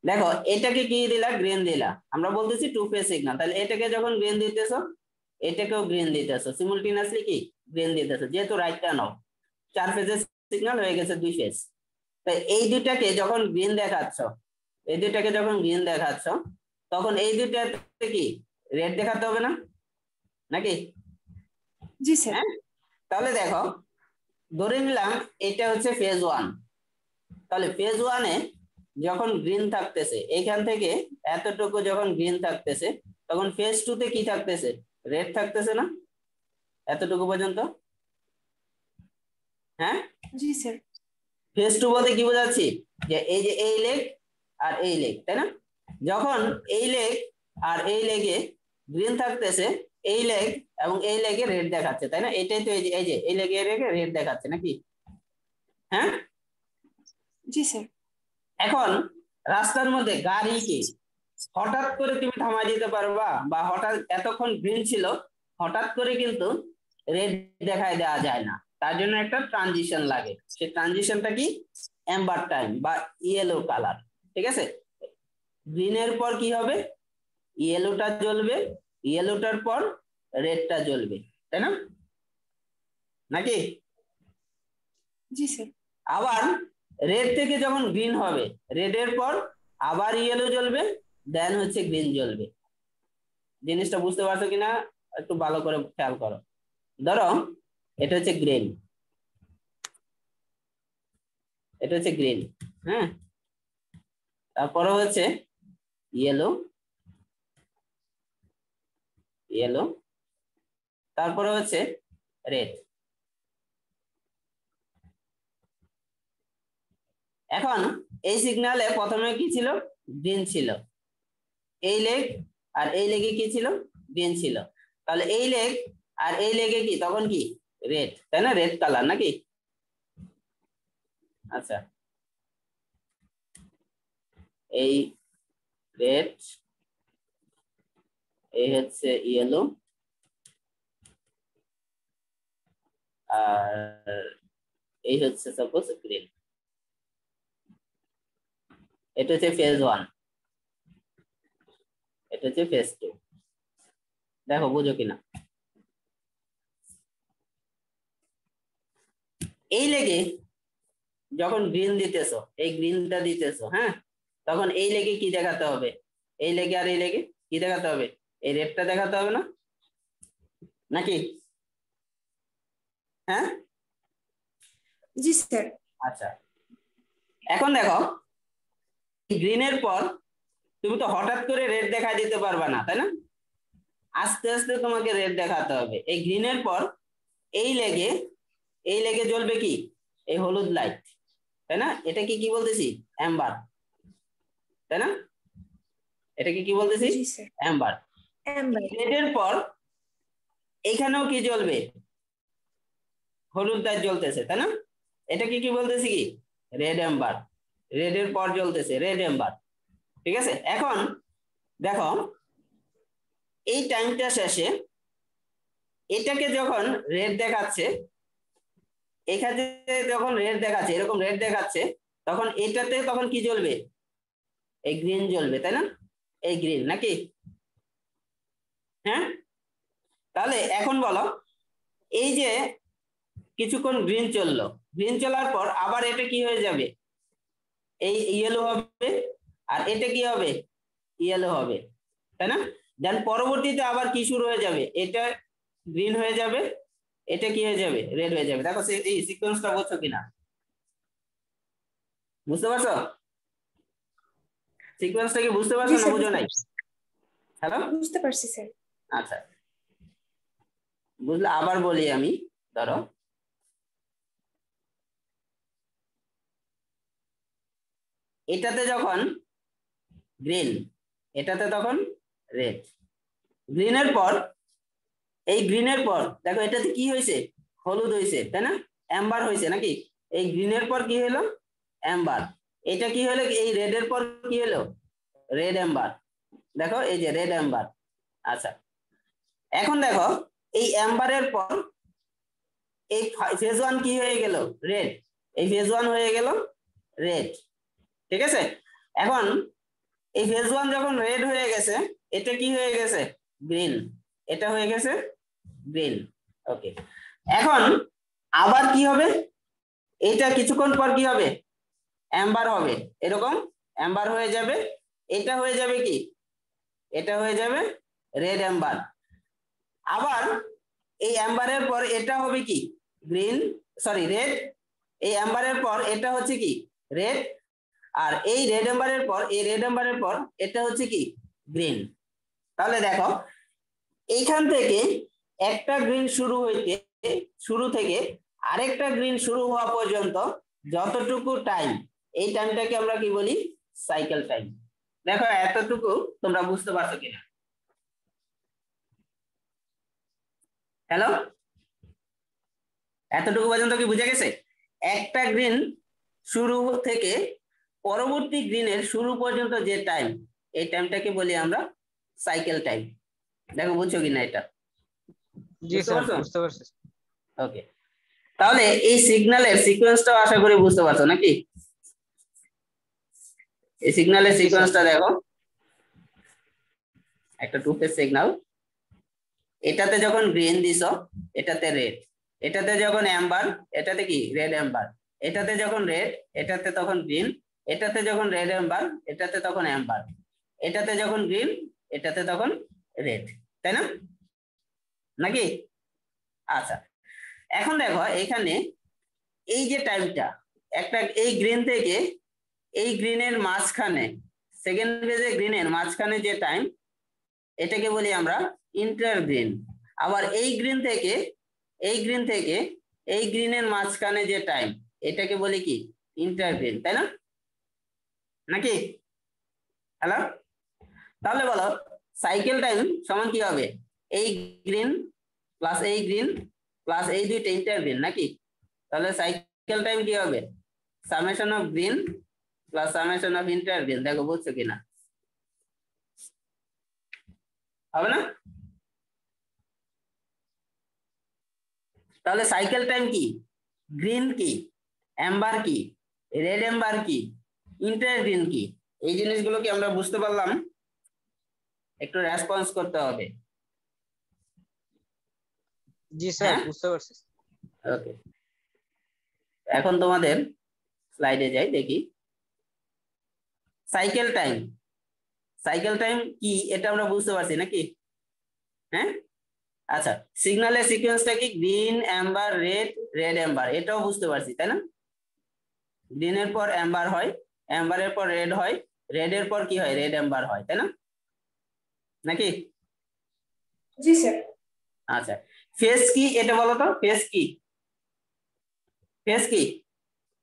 A: দেখো এটাকে কি দিলা গ্রিন দিলা, আমরা বলতেছি টু ফেজ সিগন্যাল, তাহলে এটাকে যখন গ্রিন দিতেছো এটাকেও গ্রিন দিতেছো, সিমুলটেনিয়াসলি কি গ্রিন দিতেছো, যেহেতু রাইট টার্ন অফ, চার ফেজের সিগন্যাল হয়ে গেছে দুই ফেজ। তাই এই দুইটাকে যখন গ্রিন দেখাচ্ছ, এই দুইটাকে যখন গ্রিন দেখাচ্ছ তখন এই দুইটাতে কি রেড দেখাতে হবে না নাকি?
F: জি স্যার।
A: তাহলে দেখো ধরে নিলাম এটা হচ্ছে ফেজ 1, তাহলে ফেজ 1-এ যখন গ্রিন থাকতেছে এইখান থেকে এতটুকু যখন গ্রিন থাকতেছে তখন ফেজ 2-তে কি থাকতেছে রেড থাকতেছে না এতটুকু পর্যন্ত? হ্যাঁ,
F: জি স্যার।
A: ফেজ 2 বলতে কি বোঝাচ্ছি যে এই যে এই লেগ আর এই লেগ, তাই না? যখন এই লেগ আর এই লেগে গ্রিন থাকতেছে, এই লেগ এবং এই লেগে রেড দেখাচ্ছে, তাই না? এটাই তো এই যে এই লেগে রেড দেখাচ্ছে নাকি? হ্যাঁ,
F: জি স্যার।
A: এখন রাস্তার মধ্যে গাড়িকে হঠাৎ করে তুমি থামাই দিতে পারবা, বা হঠাৎ এতক্ষণ গ্রিন ছিল হঠাৎ করে কিন্তু রেড দেখায় দেওয়া যায় না, তার জন্য একটা ট্রানজিশন লাগে। সেই ট্রানজিশনটা কি? এম্বার টাইম বা ইয়েলো কালার। ঠিক আছে, গ্রিনের পর কি হবে? ইয়েলোটা জ্বলবে, ইয়েলোটার পর রেডটা জ্বলবে, তাই না? নাকি?
F: জি স্যার।
A: আবার রেড থেকে যখন গ্রিন হবে, রেডের পর আবার ইয়েলো জ্বলবে, দেন হচ্ছে গ্রিন জ্বলবে। জিনিসটা বুঝতে পারছো কিনা একটু ভালো করে খেয়াল করো। ধরো এটা হচ্ছে গ্রিন, এটা হচ্ছে গ্রিন, হ্যাঁ, তারপরে হচ্ছে ইয়েলো, ইয়েলো, তারপরে হচ্ছে রেড। এখন এই সিগন্যালে প্রথমে কি ছিল? গ্রিন ছিল। এই লেগ আর এই লেগে কি ছিল? গ্রিন ছিল। তাহলে এই লেগ আর এই লেগে কি তখন কি? রেড, তাই না? রেড কালার নাকি? আচ্ছা, এই রেড, এই হচ্ছে ইয়েলো, আর এই হচ্ছে সাপোজ গ্রিন। এটা হচ্ছে ফেজ 1, এটা হচ্ছে ফেজ 2। দেখো বুঝো কিনা। এই লেগে যখন গ্রিন দিতেছো, এই গ্রিনটা দিতেছো, হ্যাঁ, তখন এই লেগে কি দেখাতে হবে? এই লেগে আর এই লেগে কি দেখাতে হবে? এই রেডটা দেখাতে হবে না, নাকি? হ্যাঁ,
F: জি স্যার।
A: আচ্ছা, এখন দেখো গ্রিনের পর তুমি তো হঠাৎ করে রেড দেখা দিতে পারবা না, তাই না? আস্তে আস্তে তোমাকে রেড দেখাতে হবে। এই গ্রিনের পর এই লেগে, এই লেগে জ্বলবে কি? এই হলুদ লাইট, তাই না? এটাকে কি বলতেছি? অ্যাম্বার, তাই না? এটাকে কি বলতেছি?
F: জি স্যার।
A: অ্যাম্বার।
F: এম্বার।
A: রেডের পর এইখানেও কি জ্বলবে? হলুদ লাইট জ্বলতেছে, তাই না? এটাকে কি বলতেছি? কি? Red amber. রেডের পর জ্বলতেছে রেড অ্যাম্বার। ঠিক আছে, এখন দেখো এই টাইমটা শেষে এটাকে যখন রেড দেখাচ্ছে, এখানে যখন রেড দেখাচ্ছে, এরকম রেড দেখাচ্ছে, তখন এটাতে তখন কি জ্বলবে? এই গ্রিন জ্বলবে, তাই না? এই গ্রিন, নাকি? হ্যাঁ, তাহলে এখন বলো, এই যে কিছুক্ষণ গ্রিন চললো, গ্রিন চলার পর আবার এটা কি হয়ে যাবে? এই ইয়েলো হবে, আর এটা কি হবে? ইয়েলো হবে, তাই না? দেন পরবর্তীতে আবার কি শুরু হয়ে যাবে? এটা গ্রিন হয়ে যাবে, এটা কি হয়ে যাবে? রেড হয়ে যাবে। দেখো এই সিকোয়েন্সটা বুঝছো কিনা? বুঝতে পারছো? সিকোয়েন্সটা কি বুঝতে পারছো না বুঝো নাই? হ্যালো,
F: বুঝতে পারছি স্যার।
A: আচ্ছা, বুঝলে আবার বলি আমি। ধরো এটাতে যখন গ্রিন, এটাতে তখন রেড। গ্রিনের পর, এই গ্রিনের পর দেখো এটাতে কি হয়েছে? হলুদ হয়েছে, তাই না? অ্যাম্বার হয়েছে, নাকি? এই গ্রিনের পর কি হলো? অ্যাম্বার। এটা কি হলো? এই রেডের পর কি হলো? Red Amber. দেখো এই যে রেড অ্যাম্বার। আচ্ছা, এখন দেখো এই অ্যাম্বারের পর এই ফেজ 1 কি হয়ে গেল? রেড। এই ফেজ 1 হয়ে গেল রেড। ঠিক আছে, এখন এই ফেজ 1 যখন রেড হয়ে গেছে, এটা কি হয়ে গেছে? গ্রিন। এটা হয়ে গেছে গ্রিন। ওকে, এখন আবার কি হবে? এটা কিছুক্ষণ পর কি হবে? অ্যাম্বার হবে, এরকম অ্যাম্বার হয়ে যাবে। এটা হয়ে যাবে কি? এটা হয়ে যাবে রেড অ্যাম্বার। আবার এই অ্যাম্বারের পর এটা হবে কি? Green, sorry red. এই অ্যাম্বারের পর এটা হচ্ছে কি? রেড। আর এই রেড অ্যাম্বারের পর, এই রেড অ্যাম্বারের পর এটা হচ্ছে কি? গ্রিন। তাহলে দেখো এইখান থেকে একটা গ্রিন শুরু হইতে, শুরু থেকে আরেকটা গ্রিন শুরু হওয়া পর্যন্ত যতটুকু টাইম, এই টাইমটাকে আমরা কি বলি? Cycle time. দেখো এতটুকু তোমরা বুঝতে পারছো কিনা? হ্যালো, এতটুকু পর্যন্ত কি বুঝে গেছে? একটা গ্রিন শুরু থেকে পরবর্তী গ্রিনের শুরু পর্যন্ত যে টাইম, এই টাইমটাকে বলি আমরা সাইকেল টাইম। দেখো বুঝছো কিনা এটা?
D: জি
A: বুঝতে
D: স্যার
A: পারছো?
D: বুঝতে পারছি।
A: ওকে, তাহলে এই সিগন্যালের সিকোয়েন্সটাও আশা করি বুঝতে পারছো নাকি? এই সিগন্যালের
D: জি, স্যার।
A: সিকোয়েন্সটা দেখো, একটা টু ফেজ সিগন্যাল, এটাতে যখন গ্রিন দিছো এটাতে রেড, এটাতে যখন অ্যাম্বার এটাতে কি রেড অ্যাম্বার, এটাতে যখন রেড এটাতে তখন গ্রিন, এটাতে যখন রেড অ্যাম্বার এটাতে তখন অ্যাম্বার, এটাতে যখন গ্রিন এটাতে তখন রেড, তাই না নাকি? আচ্ছা, এখন দেখো এখানে এই যে টাইমটা, একটা এই গ্রিন থেকে এই গ্রিনের মাঝখানে, সেকেন্ড ফেজে গ্রিনের মাঝখানে যে টাইম, এটাকে বলি আমরা ইন্টার গ্রিন। আবার এই গ্রিন থেকে এই গ্রিন থেকে এই গ্রিনের মাঝখানে যে টাইম, এটাকে বলি কি ইন্টার গ্রিন, তাই না নাকি? হ্যালো, তাহলে বলো সাইকেল টাইম সমান কি হবে? এই গ্রিন প্লাস এই গ্রিন প্লাস এই দুইটা ইন্টার গ্রিন নাকি? তাহলে সাইকেল টাইম কি হবে? Summation of green plus summation of inter green. দেখো বুঝছো কিনা, হবে না? তাহলে সাইকেল টাইম কি, গ্রিন কি, অ্যাম্বার কি, রেড অ্যাম্বার কি, ইন্টার গ্রিন কি, এই জিনিসগুলো কি আমরা বুঝতে পারলাম? একটু রেসপন্স করতে হবে।
D: জি স্যার
A: হ্যাঁ?
D: বুঝতে পারছি।
A: ওকে, এখন তোমাদের স্লাইডে যাই, দেখি সাইকেল টাইম। সাইকেল টাইম কি এটা আমরা বুঝতে পারছি নাকি? হ্যাঁ, আচ্ছা, সিগন্যালের সিকোয়েন্সটা কি green Amber red, red Amber, এটাও বুঝতে পারছি তাই না? গ্রিনের পর অ্যাম্বার হয়, অ্যাম্বারের পর রেড হয়, রেডের পর কি হয় রেড অ্যাম্বার হয়, তাই না নাকি?
F: জি স্যার।
A: আচ্ছা, ফেজ কি এটা বলো তো, ফেজ কি? ফেজ কি?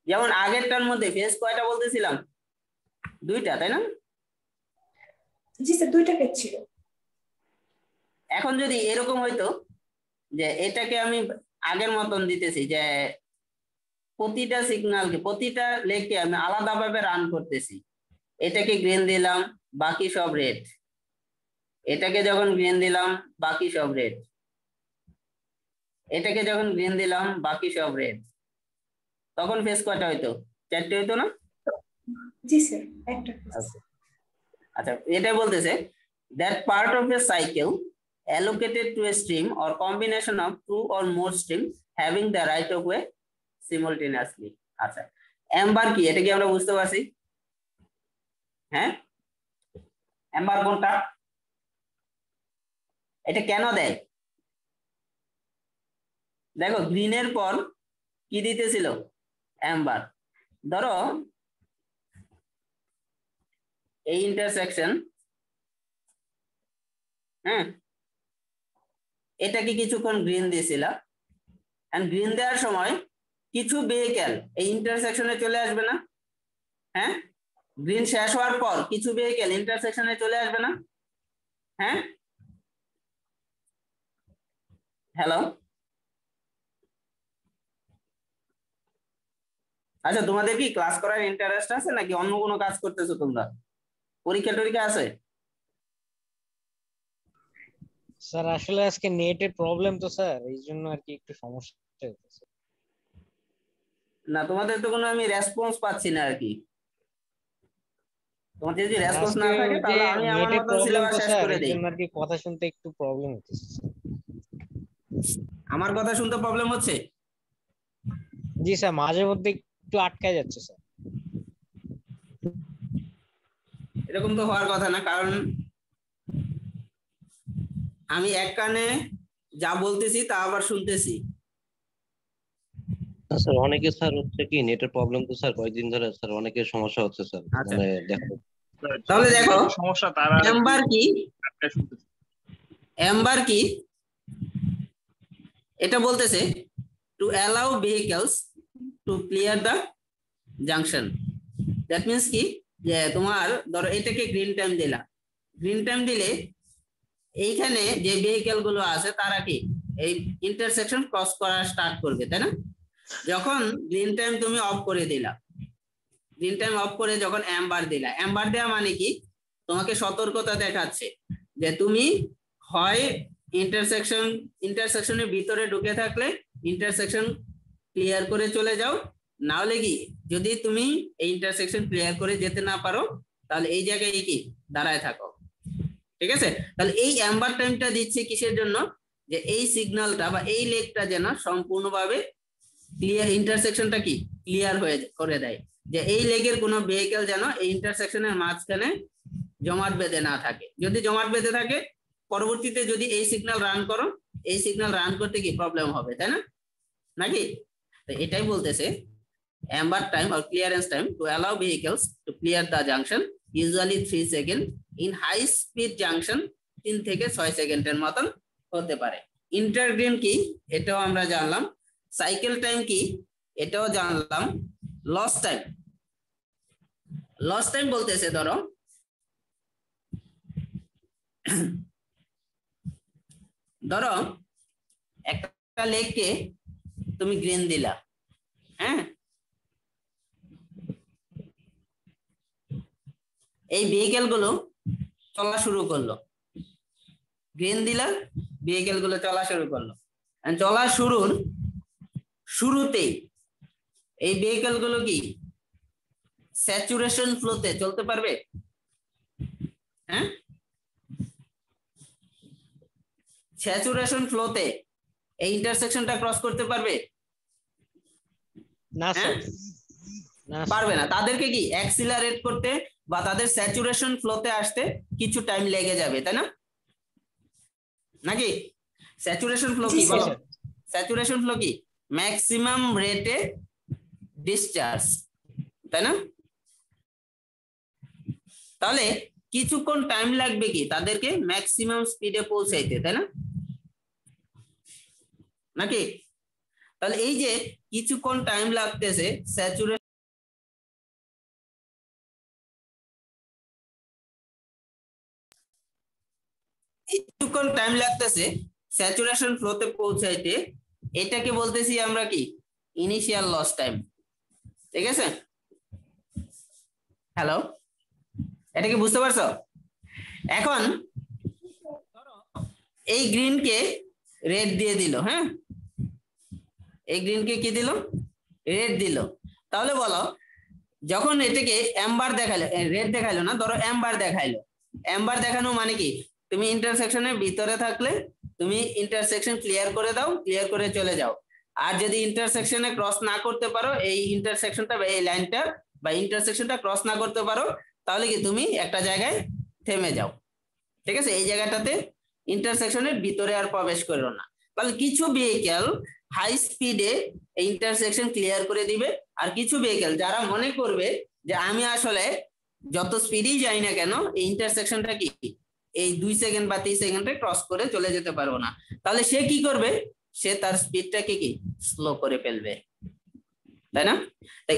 A: যেমন আগেরটার মধ্যে ফেজ কয়টা বলতেছিলাম? দুইটা, তাই না?
F: জি স্যার, দুইটা পেজ ছিল।
A: এখন যদি এরকম হইতো যে এটাকে আমি আগের মতন দিতেছি, যে প্রতিটা সিগন্যালকে প্রতিটা লেগকে আমি আলাদাভাবে রান করতেছি, এটাকে গ্রিন দিলাম বাকি সব রেড, এটাকে যখন গ্রিন দিলাম বাকি সব রেড, এটাকে যখন গ্রিন দিলাম বাকি সব রেড, তখন ফেজ কয়টা হইতো? চারটে হইতো না?
F: জি স্যার, একটা পেজ।
A: আচ্ছা, এটা বলতেছে that part of a cycle allocated to a stream or combination of two or more streams having the right of way simultaneously. আচ্ছা, অ্যাম্বার কি এটা কি আমরা বুঝতে পারছি? হ্যাঁ, অ্যাম্বার কোনটা, এটা কেন দেয়? দেখো গ্রিনের পর কি দিতেছিল? অ্যাম্বার। ধরো এই ইন্টারসেকশন, হ্যাঁ, এটাকে কিছুক্ষণ গ্রিন দিয়েছিল, এন্ড গ্রিন দেওয়ার সময় কিছু ভেহিক্যাল এই ইন্টারসেকশনে চলে আসবে না? হ্যাঁ, গ্রিন শেষ হওয়ার পর কিছু ভেহিক্যাল ইন্টারসেকশনে চলে আসবে না? হ্যাঁ, হ্যালো, আচ্ছা, তোমাদের কি ক্লাস করার ইন্টারেস্ট আছে নাকি অন্য কোনো কাজ করতেছো তোমরা? পরীক্ষা টরীক্ষা আছে?
D: স্যার আসলে আজকে নেটের প্রবলেম তো স্যার, এই জন্য আর কি একটু সমস্যা হচ্ছে।
A: না, তোমাদের তো কোনো আমি রেসপন্স পাচ্ছি না আর কি। তোমাদের যদি রেসপন্স না থাকে তাহলে আমি আমার
D: নেটের
A: মতন
D: প্রবলেম
A: সিলেবাস
D: তো
A: শেষ
D: স্যার,
A: করে
D: এই
A: দেই।
D: জন্য আর কি কথা শুনতে একটু প্রবলেম হচ্ছে।
A: আমার কথা শুনতে প্রবলেম হচ্ছে?
D: জি স্যার, মাঝে মধ্যে একটু আটকায় যাচ্ছে স্যার।
A: এরকম তো হওয়ার কথা না, কারণ আমি এক কানে যা বলতেছি তা আবার শুনতেছি।
C: স্যার অনেকে স্যার হচ্ছে কি নেটের প্রবলেম তো স্যার কয়েকদিন ধরে স্যার অনেকের সমস্যা হচ্ছে স্যার,
A: আচ্ছা,
C: মানে দেখো
A: তাহলে দেখো
G: সমস্যা তারা
A: অ্যাম্বার কি,
G: শুনতেছে।
A: অ্যাম্বার কি এটা বলতেছে to allow vehicles to clear the junction. That means কি, যে তোমার ধরো এটাকে গ্রিন টাইম দিলা, গ্রিন টাইম দিলে এইখানে যে ভেহিকল গুলো আছে তারা কি এই ইন্টারসেকশন ক্রস করা স্টার্ট করবে, তাই না? যখন গ্রিন টাইম তুমি অফ করে দিলা, গ্রিন টাইম অফ করে যখন অ্যাম্বার দিলা, অ্যাম্বার দেওয়া মানে কি, তোমাকে সতর্কতা দেখাচ্ছে যে তুমি হয় ইন্টারসেকশনের ভিতরে ঢুকে থাকলে ইন্টারসেকশন ক্লিয়ার করে চলে যাও, না হলে কি যদি তুমি এই ইন্টারসেকশন ক্লিয়ার করে যেতে না পারো তাহলে এই জায়গায় কি দাঁড়ায় থাকো। ঠিক আছে, তাহলে এই অ্যাম্বার টাইমটা দিচ্ছে কিসের জন্য, যে এই সিগন্যালটা বা এই লেগটা যেন সম্পূর্ণভাবে ক্লিয়ার, ইন্টারসেকশনটা কি ক্লিয়ার হয়ে করে দেয়, যে এই লেগের কোনো ভেহিকেল যেন এই ইন্টারসেকশনের মাঝখানে জমাট বেঁধে না থাকে। যদি জমাট বেঁধে থাকে পরবর্তীতে যদি এই সিগন্যাল রান করো, এই সিগন্যাল রান করতে কি প্রবলেম হবে, তাই না নাকি? তো এটাই বলতেছে amber time or clearance time to allow vehicles to clear the junction usually 3 seconds, in high speed junction 3 থেকে 6 সেকেন্ডের মতন হতে পারে। ইন্টারগ্রেন কি এটাও আমরা জানলাম, সাইকেল টাইম কি এটাও জানলাম, লস টাইম বলতেছে ধরো একটা লেগকে তুমি গ্রিন দিলা, হ্যাঁ, এই ভেহিকেল গুলো চলা শুরু করলো, গ্রিন দিলা ভেহিকেল গুলো চলা শুরু করলো, চলা শুরুতেই এই ভেহিকেল গুলো কি স্যাচুরেশন ফ্লোতে চলতে পারবে? হ্যাঁ, স্যাচুরেশন ফ্লোতে এই ইন্টারসেকশনটা ক্রস করতে পারবে
D: না স্যার,
A: পারবে না। তাদেরকে কি অ্যাক্সিলারেট করতে বা তাদের স্যাচুরেশন ফ্লোতে আসতে কিছু টাইম লেগে যাবে, তাই না নাকি? স্যাচুরেশন ফ্লো কি বলো? স্যাচুরেশন ফ্লো কি ম্যাক্সিমাম রেটে ডিসচার্জ, তাই না? তাহলে কিছুক্ষণ টাইম লাগবে কি তাদেরকে ম্যাক্সিমাম স্পিডে পৌঁছাইতে, তাই না নাকি? তাহলে এই যে কিছুক্ষণ টাইম লাগতেছে স্যাচুরেশন, কিছুক্ষণ টাইম লাগতেছে স্যাচুরেশন ফ্লোতে পৌঁছাইতে, এটাকে বলতেছি আমরা কি ইনিশিয়াল লস টাইম। ঠিক আছে, হ্যালো, এটা কি বুঝতে পারছো? এখন এই গ্রিনকে রেড দিয়ে দিল, হ্যাঁ, এই গ্রিনকে কি দিল? রেড দিল। তাহলে বলো যখন এটাকে অ্যাম্বার দেখাইলো, রেড দেখাইলো না, ধরো অ্যাম্বার দেখাইলো, অ্যাম্বার দেখানো মানে কি তুমি ইন্টারসেকশনের ভিতরে থাকলে তুমি ইন্টারসেকশন ক্লিয়ার করে দাও, ক্লিয়ার করে চলে যাও। আর যদি ইন্টারসেকশনে ক্রস না করতে পারো, এই ইন্টারসেকশনটা বা এই লাইনটা বা ইন্টারসেকশনটা ক্রস না করতে পারো, তাহলে কি তুমি একটা জায়গায় থেমে যাও। ঠিক আছে, এই জায়গাটাতে ইন্টারসেকশনের ভিতরে আর প্রবেশ করো না। তাহলে কিছু ভেহিকেল হাই স্পিডে এই ইন্টারসেকশন ক্লিয়ার করে দিবে, আর কিছু ভেহিকেল যারা মনে করবে যে আমি আসলে যত স্পিডেই যাই না কেন এই ইন্টারসেকশনটা কি এই 2 সেকেন্ড বা 3 সেকেন্ডে ক্রস করে চলে যেতে পারবো না, তাহলে সে কি করবে? সে তার স্পিডটাকে কি স্লো করে ফেলবে, তাই না?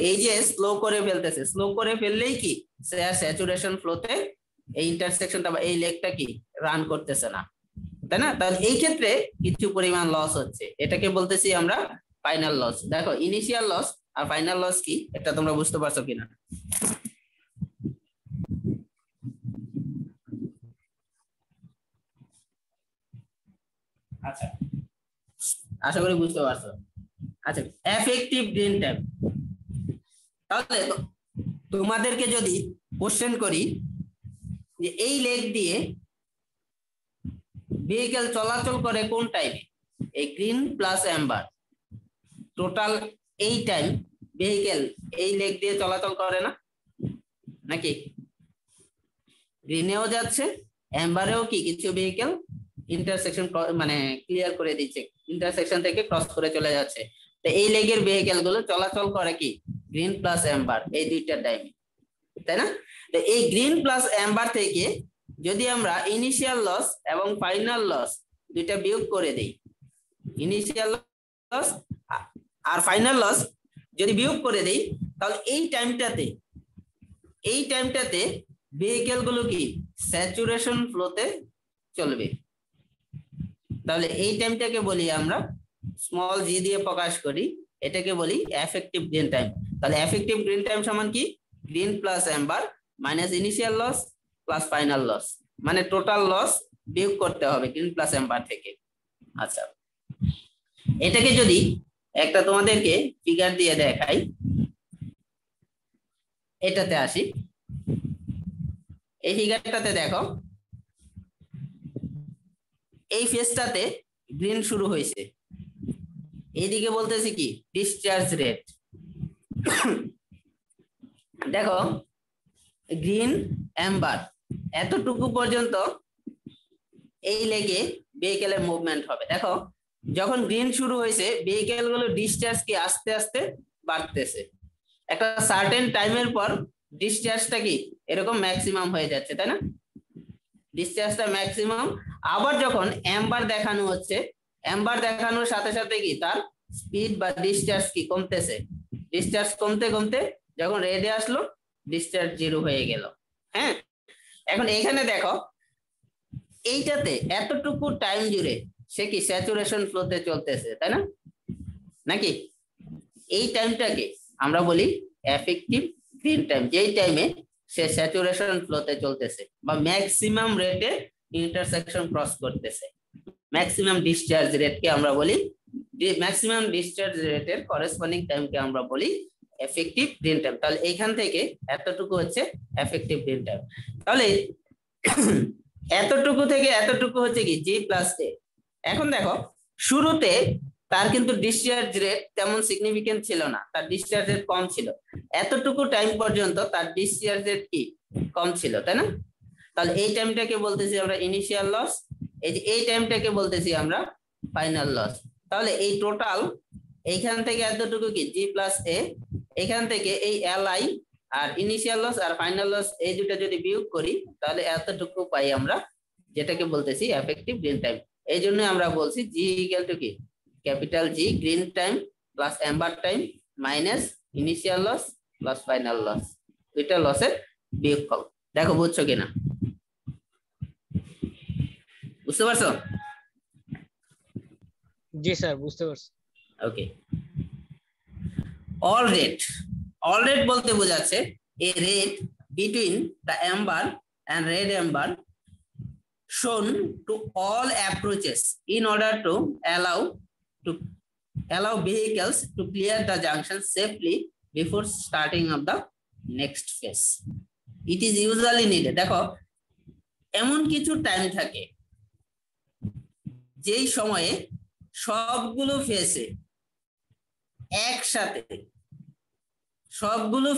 A: এই যে স্লো করে ফেলতেছে, স্লো করে ফেললেই কি সে স্যাচুরেশন ফ্লোতে এই ইন্টারসেকশনটা বা এই লেগটা কি রান করতেছে না, তাই না? তাহলে এই ক্ষেত্রে কিছু পরিমাণ লস হচ্ছে, এটাকে বলতেছি আমরা ফাইনাল লস। দেখো ইনিশিয়াল লস আর ফাইনাল লস কি এটা তোমরা বুঝতে পারছো কিনা? আচ্ছা, আশা করি বুঝতে পারছো। আচ্ছা, এফেক্টিভ গ্রিন টাইম। তাহলে তোমাদেরকে যদি কোশ্চেন করি যে এই লেগ দিয়ে ভেহিকেল চলাচল করে কোন টাইমে, এই গ্রিন প্লাস অ্যাম্বার, টোটাল এই টাইম ভেহিকেল এই লেগ দিয়ে চলাচল করে না নাকি? গ্রিনেও যাচ্ছে, অ্যাম্বারেও কি কিছু ভেহিকেল ইন্টারসেকশন মানে ক্লিয়ার করে দিচ্ছে, ইন্টারসেকশন থেকে ক্রস করে চলে যাচ্ছে। তো এই লেগের ভেহিকেল গুলো চলাচল করে কি গ্রিন প্লাস অ্যাম্বার এই দুইটা টাইমে, তাই না? তো এই গ্রিন প্লাস অ্যাম্বার থেকে যদি আমরা ইনিশিয়াল লস এবং ফাইনাল লস দুইটা বিয়োগ করে দেই, ইনিশিয়াল লস আর ফাইনাল লস যদি বিয়োগ করে দেই, তাহলে এই টাইমটাতে ভেহিকেল গুলো কি স্যাচুরেশন ফ্লোতে চলবে। তাহলে এই টাইমটাকে বলি আমরা স্মল জি দিয়ে প্রকাশ করি, এটাকে বলি এফেক্টিভ গ্রিন টাইম। তাহলে এফেক্টিভ গ্রিন টাইম সমান কি green plus amber minus initial loss plus final loss, মানে টোটাল লস বিয়োগ করতে হবে গ্রিন প্লাস এম্বার থেকে। আচ্ছা, এটাকে যদি একটা তোমাদেরকে ফিগার দিয়ে দেখাই, এটাতে আসি। এই ফিগারটাতে দেখো, এই ফেজটাতে গ্রিন শুরু হয়েছে, এইদিকে বলতেছি কি ডিসচার্জ রেট। দেখো গ্রিন এম্বার এতটুকু পর্যন্ত এই লেগে ভেহিকেলের মুভমেন্ট হবে। দেখো যখন গ্রিন শুরু হয়েছে ভেহিকেল গুলো ডিসচার্জ কি আস্তে আস্তে বাড়তেছে, একটা সার্টেন টাইমের পর ডিসচার্জটা কি এরকম ম্যাক্সিমাম হয়ে যাচ্ছে, তাই না? ডিসচার্জটা ম্যাক্সিমাম। আবার যখন এম্বার দেখানো হচ্ছে, এম্বার দেখানোর সাথে সাথে কি তার স্পিড বা ডিসচার্জ কি কমতেছে, ডিসচার্জ কমতে কমতে যখন রেডে আসলো ডিসচার্জ 0 হয়ে গেল। হ্যাঁ, এখন এখানে দেখো এইটাতে এতটুকু টাইম জুড়ে সে কি স্যাচুরেশন ফ্লোতে চলতেছে, তাই না? নাকি এই টাইমটাকে আমরা বলি এফেক্টিভ গ্রিন টাইম, যেই টাইমে সে স্যাচুরেশন ফ্লোতে চলতেছে বা ম্যাক্সিমাম রেটে ইন্টারসেকশন ক্রস করতেছে। ম্যাক্সিমাম ডিসচার্জ রেটকে আমরা বলি, ম্যাক্সিমাম ডিসচার্জ রেটের করেসপন্ডিং টাইমকে আমরা বলি এফেক্টিভ গ্রিন টাইম। তাহলে এইখান থেকে এতটুকু হচ্ছে এফেক্টিভ গ্রিন টাইম। তাহলে এতটুকু থেকে এতটুকু হচ্ছে কি জি প্লাস এ। এখন দেখো শুরুতে তার কিন্তু ডিসচার্জ রেট তেমন সিগনিফিকেন্ট ছিল না, তার ডিসচার্জ রেট কম ছিল, এতটুকু টাইম পর্যন্ত তার ডিসচার্জ রেট কি কম ছিল, তাই না? তাহলে এই টাইমটাকে বলতেছি আমরা ইনিশিয়াল লস, এই যে এই টাইমটাকে বলতেছি আমরা ফাইনাল লস। তাহলে এই টোটাল এইখান থেকে এতটুকু কি জি প্লাস এ, এখান থেকে এই এল আই আর ইনিশিয়াল লস আর ফাইনাল লস এই দুটো যদি বিয়োগ করি তাহলে এতটুকু পাই আমরা, যেটাকে বলতেছি এফেক্টিভ গ্রিন টাইম। এই জন্য আমরা বলছি জি ইকুয়াল টু কি capital G green time plus amber time minus initial loss plus final loss, দুইটা লসের বিয়োগফল। দেখো বুঝছো কিনা, বুঝতে পারছো?
D: জি স্যার বুঝতে পারছি।
A: ওকে, অল রেট বলতে বোঝাচ্ছে a red between the amber and red amber shown to all approaches in order to allow vehicles to clear the junction safely before starting of the next phase. It is usually needed. দেখো এমন কিছু time থাকে যেই সময়ে সবগুলো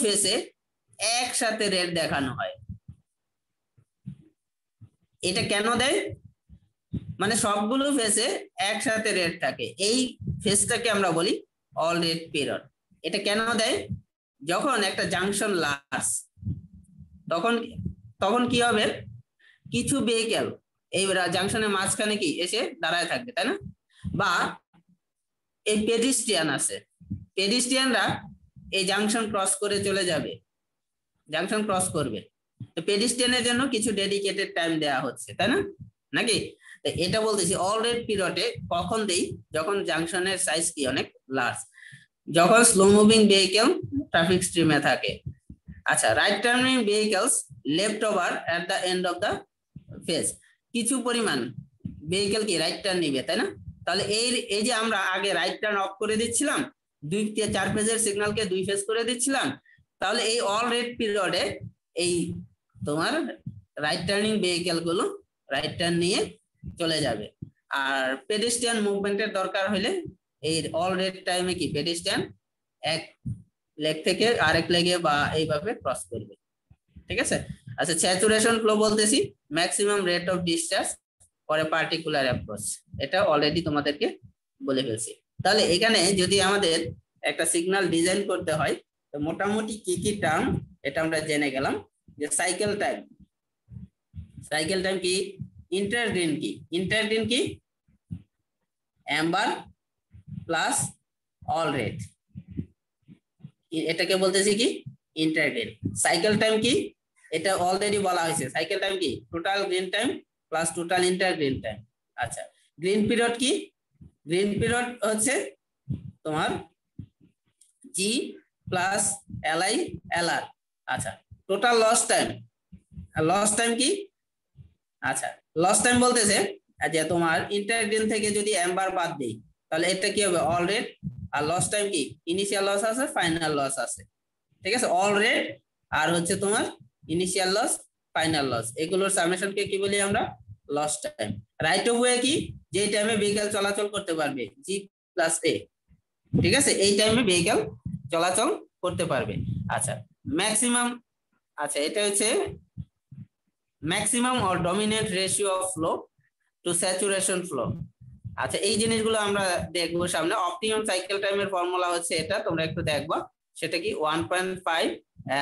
A: ফেসে একসাথে red দেখানো হয়। এটা কেন দেয়? মানে সবগুলো ফেসে একসাথে রেড থাকে, এই ফেসটাকে আমরা বলি অল রেড পিরিয়ড। এটা কেন দেয়? যখন একটা জাংশন লার্জ তখন কি হবে, কিছু ভেহিকেল এই জাংশনের মাঝখানে কি এসে দাঁড়ায় থাকবে, তাই না? বা এই পেডিস্ট্রিয়ান আছে, পেডিস্ট্রিয়ানরা এই জাংশন ক্রস করে চলে যাবে, জাংশন ক্রস করবে, তো পেডিস্ট্রিয়ানের জন্য কিছু ডেডিকেটেড টাইম দেয়া হচ্ছে, তাই না? নাকি এটা বলতেছি অল রেড পিরিয়ডে কখন দেই, যখন জাংশনের সাইজ কি অনেক লার্জ, যখন স্লো মুভিং ভেহিকেল ট্রাফিক স্ট্রিমে থাকে। আচ্ছা, right turning vehicles left over at the end of the phase, কিছু পরিমাণ ভেহিকেল কি রাইট টার্ন নিবে, তাই না? তাহলে এই যে আমরা আগে রাইট টার্ন অফ করে দিচ্ছিলাম, 4 ফেজের সিগন্যালকে 2 ফেজ করে দিচ্ছিলাম, তাহলে এই অল রেড পিরিয়ডে এই তোমার রাইট টার্নিং ভেহিকেল গুলো রাইট টার্ন নিয়ে চলে যাবে। আর পেডেস্ট্রিয়ান মুভমেন্টের দরকার হলে এই অল রেড টাইমে কি পেডেস্ট্রিয়ান এক লেগ থেকে আরেক লেগে বা এইভাবে ক্রস করবে, ঠিক আছে? আচ্ছা, স্যাচুরেশন ফ্লো বলতেছি maximum rate of discharge for a particular approach, এটা অলরেডি তোমাদেরকে বলে ফেলছি। তাহলে এখানে যদি আমাদের একটা সিগন্যাল ডিজাইন করতে হয় তো মোটামুটি কি কি টার্ম এটা আমরা জেনে গেলাম। যে সাইকেল টাইম কি, ইন্টারগ্রিন কি অ্যাম্বার প্লাস অল রেড, এটাকে বলতেছি কি ইন্টারগ্রিন। সাইকেল টাইম কি, এটা অলরেডি বলা হয়েছে, সাইকেল টাইম কি total green time plus total intergreen time. আচ্ছা, গ্রিন পিরিয়ড কি, গ্রিন পিরিয়ড হচ্ছে তোমার জি প্লাস এলআই এলআর। আচ্ছা, টোটাল লস টাইম কি আচ্ছা, লস টাইম বলতেছে যে তোমার ইন্টারগ্রেন থেকে যদি এম্বার বাদ দেই তাহলে এটা কি হবে? All red. আর লস টাইম কি? ইনিশিয়াল লস আছে, ফাইনাল লস আছে, ঠিক আছে? অল রেট আর হচ্ছে তোমার ইনিশিয়াল লস, ফাইনাল লস, এগুলোর সামেশনকে কি বলি আমরা? Loss time. Right of way কি? যে টাইমে ভেহিকল চলাচল করতে পারবে, জি প্লাস এ, ঠিক আছে? এই টাইমে ভেহিকল চলাচল করতে পারবে। আচ্ছা, ম্যাক্সিমাম, আচ্ছা এটা হচ্ছে maximum or dominant ratio of flow two saturation flow. আচ্ছা, এই জিনিসগুলো আমরা দেখবো সামনে। অপটিমাম সাইকেল টাইমের ফর্মুলা হচ্ছে এটা, তোমরা একটু দেখবা। সেটা কি? 1.5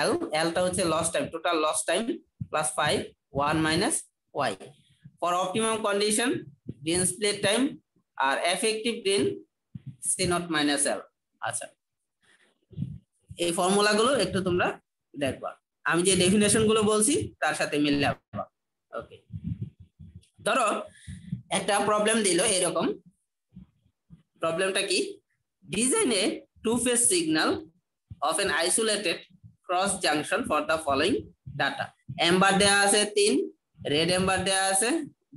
A: L, Lটা হচ্ছে loss time, total loss time plus 5 1 minus y for optimum condition green split time আর effective green C0 minus L। আচ্ছা, এই ফর্মুলাগুলো একটু তোমরা দেখবা, আমি যে ডেফিনেশন গুলো বলছি তার সাথে মিলাবা। ওকে, ধরো একটা প্রবলেম দিল এরকম। প্রবলেমটা কি? Design a two phase signal of an isolated cross junction for the following data. Amber দেয়া আছে 3, রেড এম্বার দেয়া আছে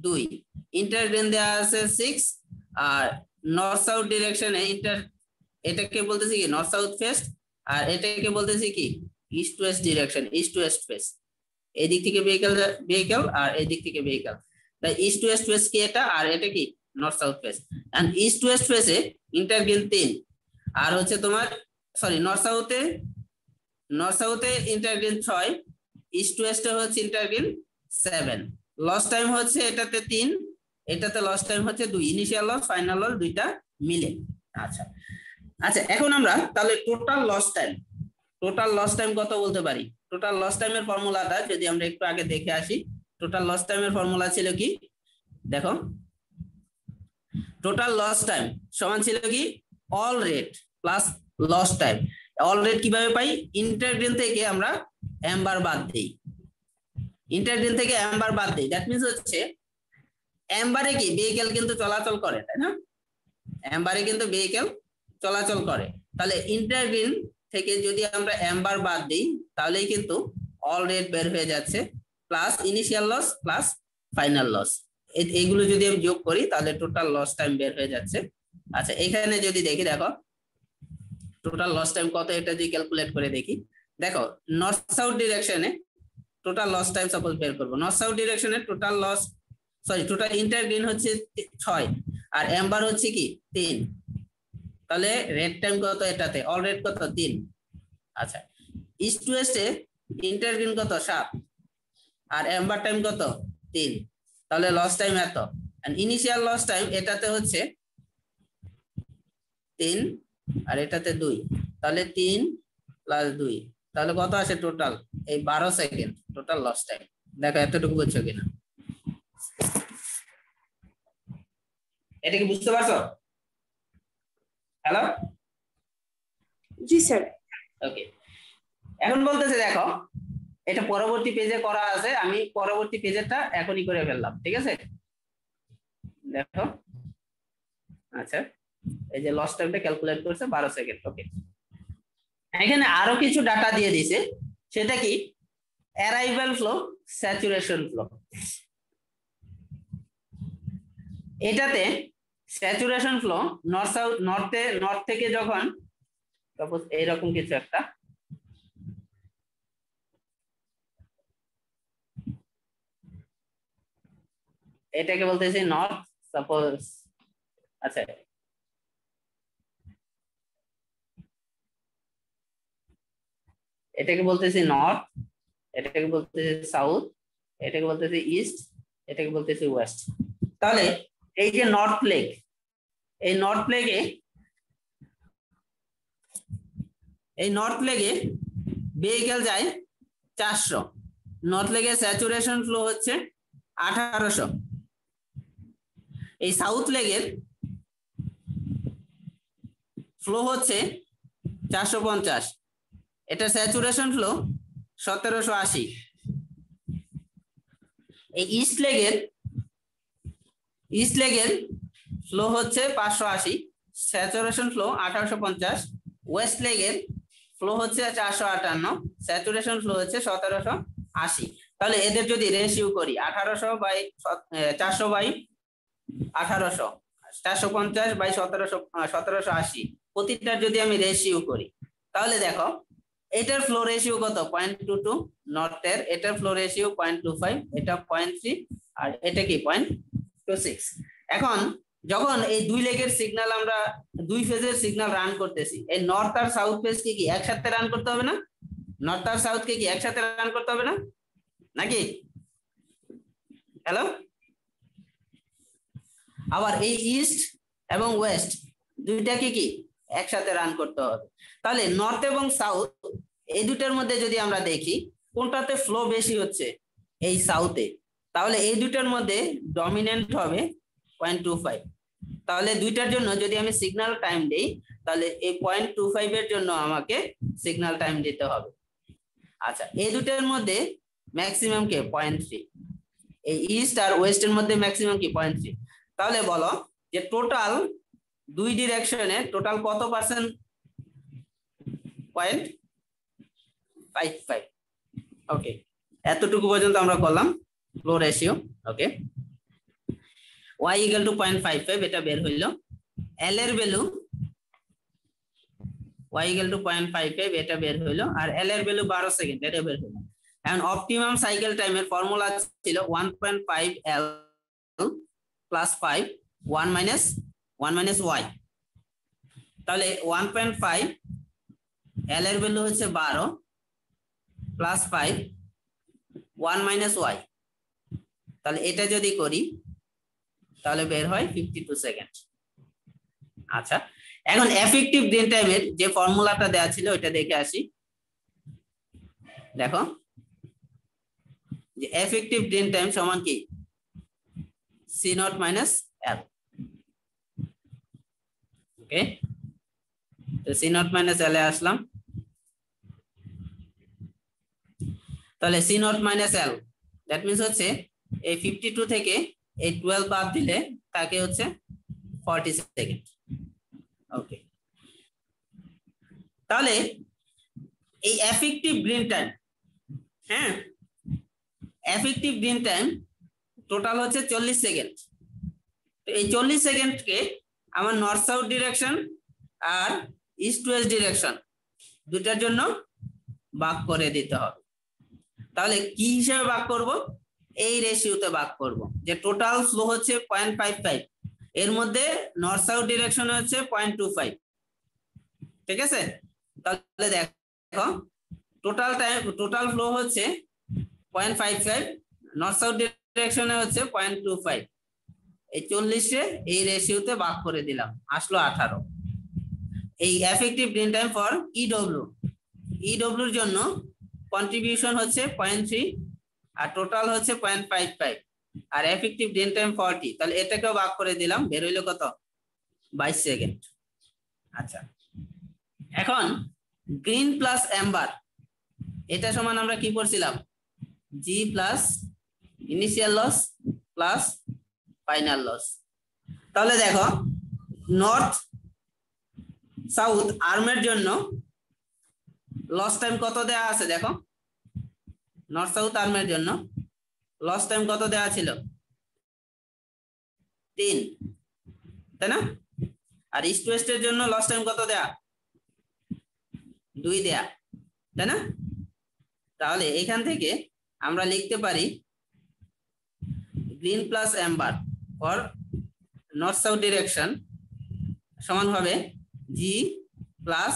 A: 2, ইন্টারগ্রেন দেয়া আছে 6, আর নর্থ সাউথ ডিরেকশনে এটাকে বলতেছি কি? নর্থ সাউথ ফেজ, আর এটাকে বলতেছি কি? East to West direction, east to West phase. এই দিক থেকে ভেহিকল আর এই দিক থেকে ভেহিকল, তাই ইস্ট টু ওয়েস্ট ফেজ কি এটা, আর এটা কি? North south phase. And east to west ফেজে ইন্টারগ্রেন 3, আর হচ্ছে তোমার সরি নর্থ সাউথে ইন্টারগ্রেন 6, ইস্ট টু ওয়েস্টে হচ্ছে ইন্টারগ্রেন 7। লস টাইম হচ্ছে এটাতে 3, এটাতে লস টাইম হচ্ছে 2, ইনিশিয়াল লস ফাইনাল লস দুইটা মিলে। আচ্ছা আচ্ছা, এখন আমরা তাহলে টোটাল লস টাইম কত বলতে পারি? টোটাল লস টাইমের ফর্মুলাটা যদি আমরা একটু আগে দেখে আসি। টোটাল লস টাইমের ফর্মুলা ছিল কি? দেখো, টোটাল লস টাইম সমান ছিল কি? All red plus loss time. All red কিভাবে পাই? ইন্টারগ্রেন থেকে আমরা এম্বার বাদ দেই, দ্যাট মিন্স হচ্ছে এম্বারে কি ভেহিকল কিন্তু চলাচল করে, তাই না? এম্বারে কিন্তু ভেহিকল চলাচল করে। তাহলে ইন্টারগ্রেন থেকে যদি আমরা এম্বার বাদ দিই তাহলেই কিন্তু অল রেট বের হয়ে যাচ্ছে, plus initial loss plus final loss. এইগুলো যদি আমি যোগ করি তাহলে টোটাল লস টাইম বের হয়ে যাচ্ছে। আচ্ছা, এখানে যদি দেখি, দেখো টোটাল লস টাইম কত, এটা যদি ক্যালকুলেট করে দেখি। দেখো, নর্থ সাউথ ডিরেকশনে টোটাল লস টাইম সাপোজ বের করবো। নর্থ সাউথ ডিরেকশনে টোটাল ইন্টারগ্রেন হচ্ছে 6 আর এম্বার হচ্ছে কি 3, তাহলে রেড টাইম কত এটাতে? অল রেট কত? 3। আচ্ছা, ইস্ট টু ওয়েস্টে ইন্টারগ্রেন কত? 7 আর এম্বার টাইম কত? 3, তাহলে লস টাইম এত। এন্ড ইনিশিয়াল লস টাইম এটাতে হচ্ছে 3 আর এটাতে 2, তাহলে 3 প্লাস 2, তাহলে কত আসে টোটাল? এই 12 সেকেন্ড টোটাল লস টাইম। দেখো এতটুকু বুঝছো কিনা, এটা কি বুঝতে পারছো? হ্যালো,
F: জি স্যার।
A: ওকে, এখন বলতেছে দেখো, এটা পরবর্তী পেজে করা আছে, আমি পরবর্তী পেজেরটা এখনই করে ফেললাম, ঠিক আছে? দেখো, আচ্ছা এই যে লস টাইমটা ক্যালকুলেট করছে 12 সেকেন্ড। ওকে, এখানে আরো কিছু ডাটা দিয়ে দিয়েছে, সেটা কি? Arrival flow, saturation flow. এটাতে স্যাচুরেশন ফ্লো নর্থ থেকে যখন সাপোজ এইরকম কিছু একটা, এটাকে বলতেছি নর্থ, সাপোজ। আচ্ছা, এটাকে বলতেছি নর্থ, এটাকে বলতেছি সাউথ, এটাকে বলতেছি ইস্ট, এটাকে বলতেছি ওয়েস্ট। তাহলে এই যে নর্থ লেগ, এই নর্থ লেগে ভেহিকল যায় 400, নর্থ লেগে স্যাচুরেশন ফ্লো হচ্ছে 1800। এই সাউথ লেগের ফ্লো হচ্ছে 450, এটা স্যাচুরেশন ফ্লো 1780। এই ইস্ট লেগের ফ্লো হচ্ছে 580, স্যাচুরেশন ফ্লো 1850। ওয়েস্ট লেগের ফ্লো হচ্ছে 458, স্যাচুরেশন ফ্লো হচ্ছে 1780। তাহলে এদের যদি রেশিও করি 1800 বাই 400 বাই 1800, 450 বাই 1780, প্রতিটার যদি আমি রেশিও করি তাহলে দেখো এটার ফ্লো রেশিও কত 0.22, নর্থের এটার ফ্লো রেশিও 0.25, এটা 0.3 আর এটা কি 0.26। এখন যখন এই দুই লেগের সিগন্যাল আমরা দুই ফেজের সিগন্যাল রান করতেছি, এই নর্থ আর সাউথ ফেজ কে কি একসাথে রান করতে হবে না? নর্থ আর সাউথ কে কি একসাথে রান করতে হবে না নাকি? হ্যালো, আবার এই ইস্ট এবং ওয়েস্ট দুইটাকে কি একসাথে রান করতে হবে। তাহলে নর্থ এবং সাউথ এই দুটার মধ্যে যদি আমরা দেখি কোনটাতে ফ্লো বেশি হচ্ছে, এই সাউথে, তাহলে এই দুটার মধ্যে ডমিনেন্ট হবে 0.25। তাহলে দুইটার জন্য যদি আমি সিগন্যাল টাইম দেই তাহলে এই 0.25 এর জন্য আমাকে সিগন্যাল টাইম দিতে হবে। আচ্ছা, এই দুটার মধ্যে ম্যাক্সিমাম কে 0.3, এই ইস্ট আর ওয়েস্টের মধ্যে ম্যাক্সিমাম কি 0.3। তাহলে বলো যে টোটাল দুই ডিরেকশনে টোটাল কত পার্সেন্ট? 0.55। ওকে, এতটুকু পর্যন্ত আমরা করলাম flow ratio. Okay, y equal to 0.55 এটা বের হইলো। l এর ভ্যালু y ইকুয়াল টু 0.55 এটা বের হইলো, আর l এর ভ্যালু 12 সেকেন্ড এটা বের হইলো। এখন অপটিমাম সাইকেল টাইমের ফর্মুলা ছিল 1.5 l প্লাস 5 1 মাইনাস y। তাহলে 1.5 l এর ভ্যালু হচ্ছে 12 প্লাস 5 1 মাইনাস y, তাহলে এটা যদি করি তাহলে বের হয় 52 সেকেন্ড। আচ্ছা, এখন এফেক্টিভ গ্রিন টাইমের যে ফর্মুলাটা দেওয়া ছিল ওইটা দেখে আসি। দেখো যে এফেক্টিভ গ্রিন টাইম সমান কি c0 মাইনাস l। ওকে, তো c0 মাইনাস l এ আসলাম। তাহলে c0 minus l that means হচ্ছে এই 52 থেকে এই 12 বাদ দিলে তাকে হচ্ছে 40 সেকেন্ড। ওকে, তাহলে এই এফেক্টিভ গ্রিন টাইম, হ্যাঁ এফেক্টিভ গ্রিন টাইম টোটাল হচ্ছে 40 সেকেন্ড। তো এই 40 সেকেন্ডকে আমার নর্থ সাউথ ডিরেকশন আর ইস্ট ওয়েস্ট ডিরেকশন দুটার জন্য ভাগ করে দিতে হবে। তাহলে কি হিসেবে ভাগ করব? এই রেশিওতে ভাগ করব, যে টোটাল ফ্লো হচ্ছে 0.55, এর মধ্যে নর্থ সাউথ ডিরেকশনে হচ্ছে 0.25। ঠিক আছে, তাহলে দেখো টোটাল ফ্লো হচ্ছে 0.55, নর্থ সাউথ ডিরেকশনে হচ্ছে 0.25। এই 40-এ এই রেশিওতে ভাগ করে দিলাম, আসলো 18। এই এফেক্টিভ গ্রিন টাইম ফর ইডব্লিউর জন্য কন্ট্রিবিউশন হচ্ছে 0.3 আর টোটাল হচ্ছে 0.55 আর এফেক্টিভ গ্রিন টাইম 40। তাহলে এটাকেও ভাগ করে দিলাম, বের হইলো কত 22 সেকেন্ড। আচ্ছা, এখন গ্রিন প্লাস অ্যাম্বার এটা সমান আমরা কি করছিলাম? G plus initial loss plus final loss. তাহলে দেখো নর্থ সাউথ আর্মের জন্য লস টাইম কত দেয়া আছে? দেখো নর্থ সাউথ আর্মের জন্য লস টাইম কত দেয়া ছিল? 3, তাই না? আর ইস্ট ওয়েস্টের জন্য লস টাইম কত দেয়া? 2 দেয়া, তাই না? তাহলে এখান থেকে আমরা লিখতে পারি green plus Amber for north south direction সমান হবে জি প্লাস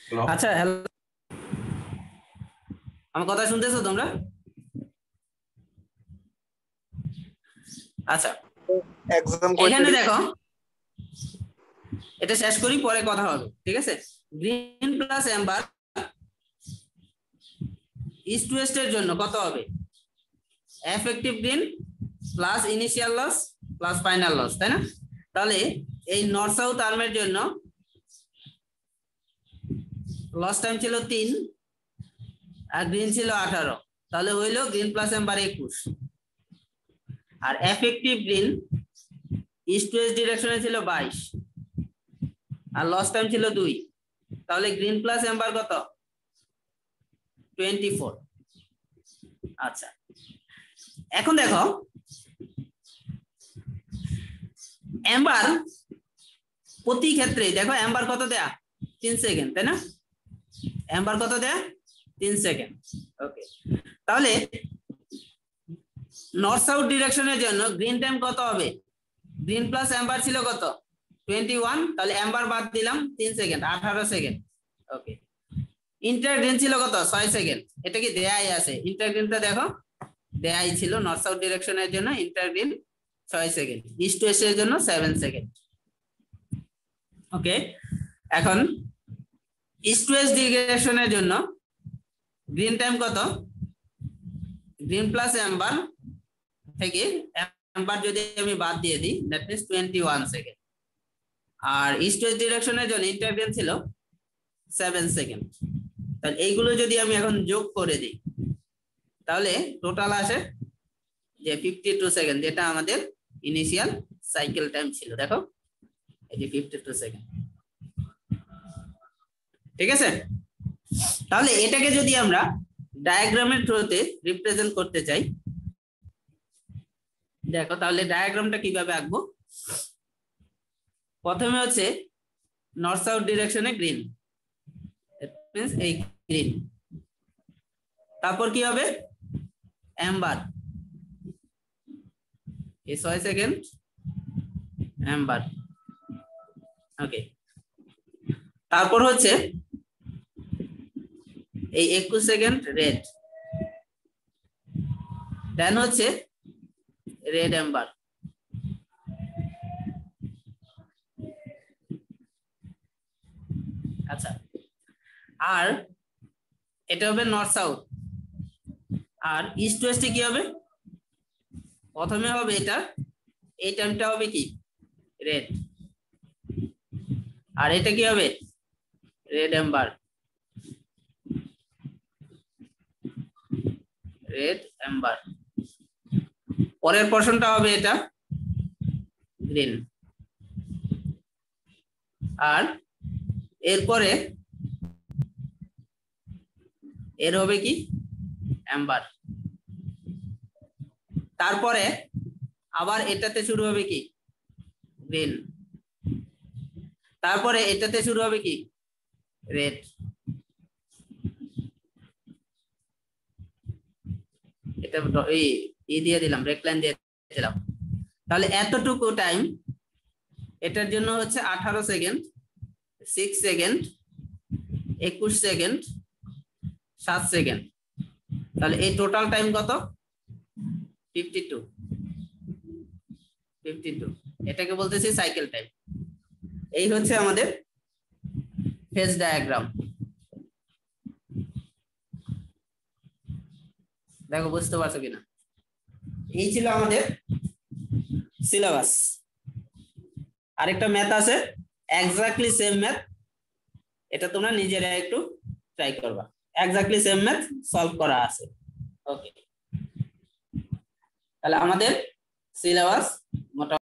A: আচ্ছা হ্যালো, আমার কথা শুনতেছো তোমরা? আচ্ছা এখানে দেখো, এটা শেষ করি পরে কথা হবে, ঠিক আছে? Green plus amber east to west এর জন্য কত হবে? Effective green plus initial loss plus final loss, তাই না? তাহলে এই নর্থ সাউথ আর্মের জন্য লস টাইম ছিল 3 আর গ্রিন ছিল 18, তাহলে হইলো গ্রিন প্লাস অ্যাম্বার 21। আর effective green east to west ডিরেকশনে ছিল 22 আর লস টাইম ছিল 2, তাহলে গ্রিন প্লাস অ্যাম্বার কত? 24। আচ্ছা এখন দেখো অ্যাম্বার প্রতি ক্ষেত্রে দেখো অ্যাম্বার কত দেয়া? 3 সেকেন্ড, তাই না? অ্যাম্বার কত দেয়া? 3 সেকেন্ড। ওকে, তাহলে নর্থ সাউথ ডিরেকশনের জন্য গ্রিন টাইম কত হবে? গ্রিন প্লাস অ্যাম্বার ছিল কত? 21, তাহলে অ্যাম্বার বাদ দিলাম 3 সেকেন্ড, 18 সেকেন্ড। ওকে, ইন্টারগ্রিন ছিল কত? 6 সেকেন্ড। এটা কি দেয়াই আছে? ইন্টারগ্রিনটা দেখো দেয়াই ছিল নর্থ সাউথ ডিরেকশনের জন্য ইন্টারগ্রিন 6 সেকেন্ড, ইস্ট টু ওয়েস্ট এর জন্য 7 সেকেন্ড। ওকে, এখন ইস্ট টু ওয়েস্ট ডিরেকশনের জন্য গ্রিন টাইম কত? গ্রিন প্লাস অ্যাম্বার থেকে অ্যাম্বার যদি আমি বাদ দিয়ে দিই দ্যাট মিন্স 21 সেকেন্ড। আর ইস্ট ওয়েস্ট ডিরেকশনের জন্য ইন্টারগ্রিন ছিল 7 সেকেন্ড। তাহলে এইগুলো যদি আমি এখন যোগ করে দিই তাহলে টোটাল আসে যে 52 সেকেন্ড, যেটা আমাদের ইনিশিয়াল সাইকেল টাইম ছিল। দেখো এই যে 52 সেকেন্ড, ঠিক আছে? তাহলে এটাকে যদি আমরা ডায়াগ্রামের থ্রুতে রিপ্রেজেন্ট করতে চাই, দেখো তাহলে ডায়াগ্রামটা কিভাবে আঁকবো? প্রথমে হচ্ছে নর্থ সাউথ ডিরেকশনে গ্রিন, এই গ্রিন, তারপর কি হবে? অ্যাম্বার, এই 6 সেকেন্ড অ্যাম্বার। ওকে, তারপর হচ্ছে এই 21 সেকেন্ড রেড, দেন হচ্ছে রেড অ্যাম্বার। আচ্ছা, আর এটা হবে নর্থ সাউথ। আর ইস্ট ওয়েস্টে কি হবে? প্রথমে হবে এটা, এই টাইমটা হবে কি? রেড। আর এটা কি হবে? Red Amber, red Amber. পরের পোরশনটা হবে এটা গ্রিন। আর এরপরে এর হবে কি? অ্যাম্বার। তারপরে আবার এটাতে শুরু হবে কি? গ্রিন। তারপরে এটাতে শুরু হবে কি? রেড। এটা এই দিয়ে দিলাম, রেড লাইন দিয়ে দিলাম। তাহলে এতটুকু টাইম এটার জন্য হচ্ছে 18 সেকেন্ড, 6 সেকেন্ড, 21 সেকেন্ড, 7 সেকেন্ড। তাহলে এই টোটাল টাইম কত? 52। এটাকে বলতেছি সাইকেল টাইম। এই হচ্ছে আমাদের ফেজ ডায়াগ্রাম। দেখো বুঝতে পারছো কিনা? এই ছিল আমাদের সিলেবাস। আরেকটা ম্যাথ আছে, এক্স্যাক্টলি সেম ম্যাথ, এটা তোমরা নিজেরা একটু ট্রাই করবা। এক্স্যাক্টলি সেম ম্যাথ সলভ করা আছে। ওকে, তাহলে আমাদের সিলেবাস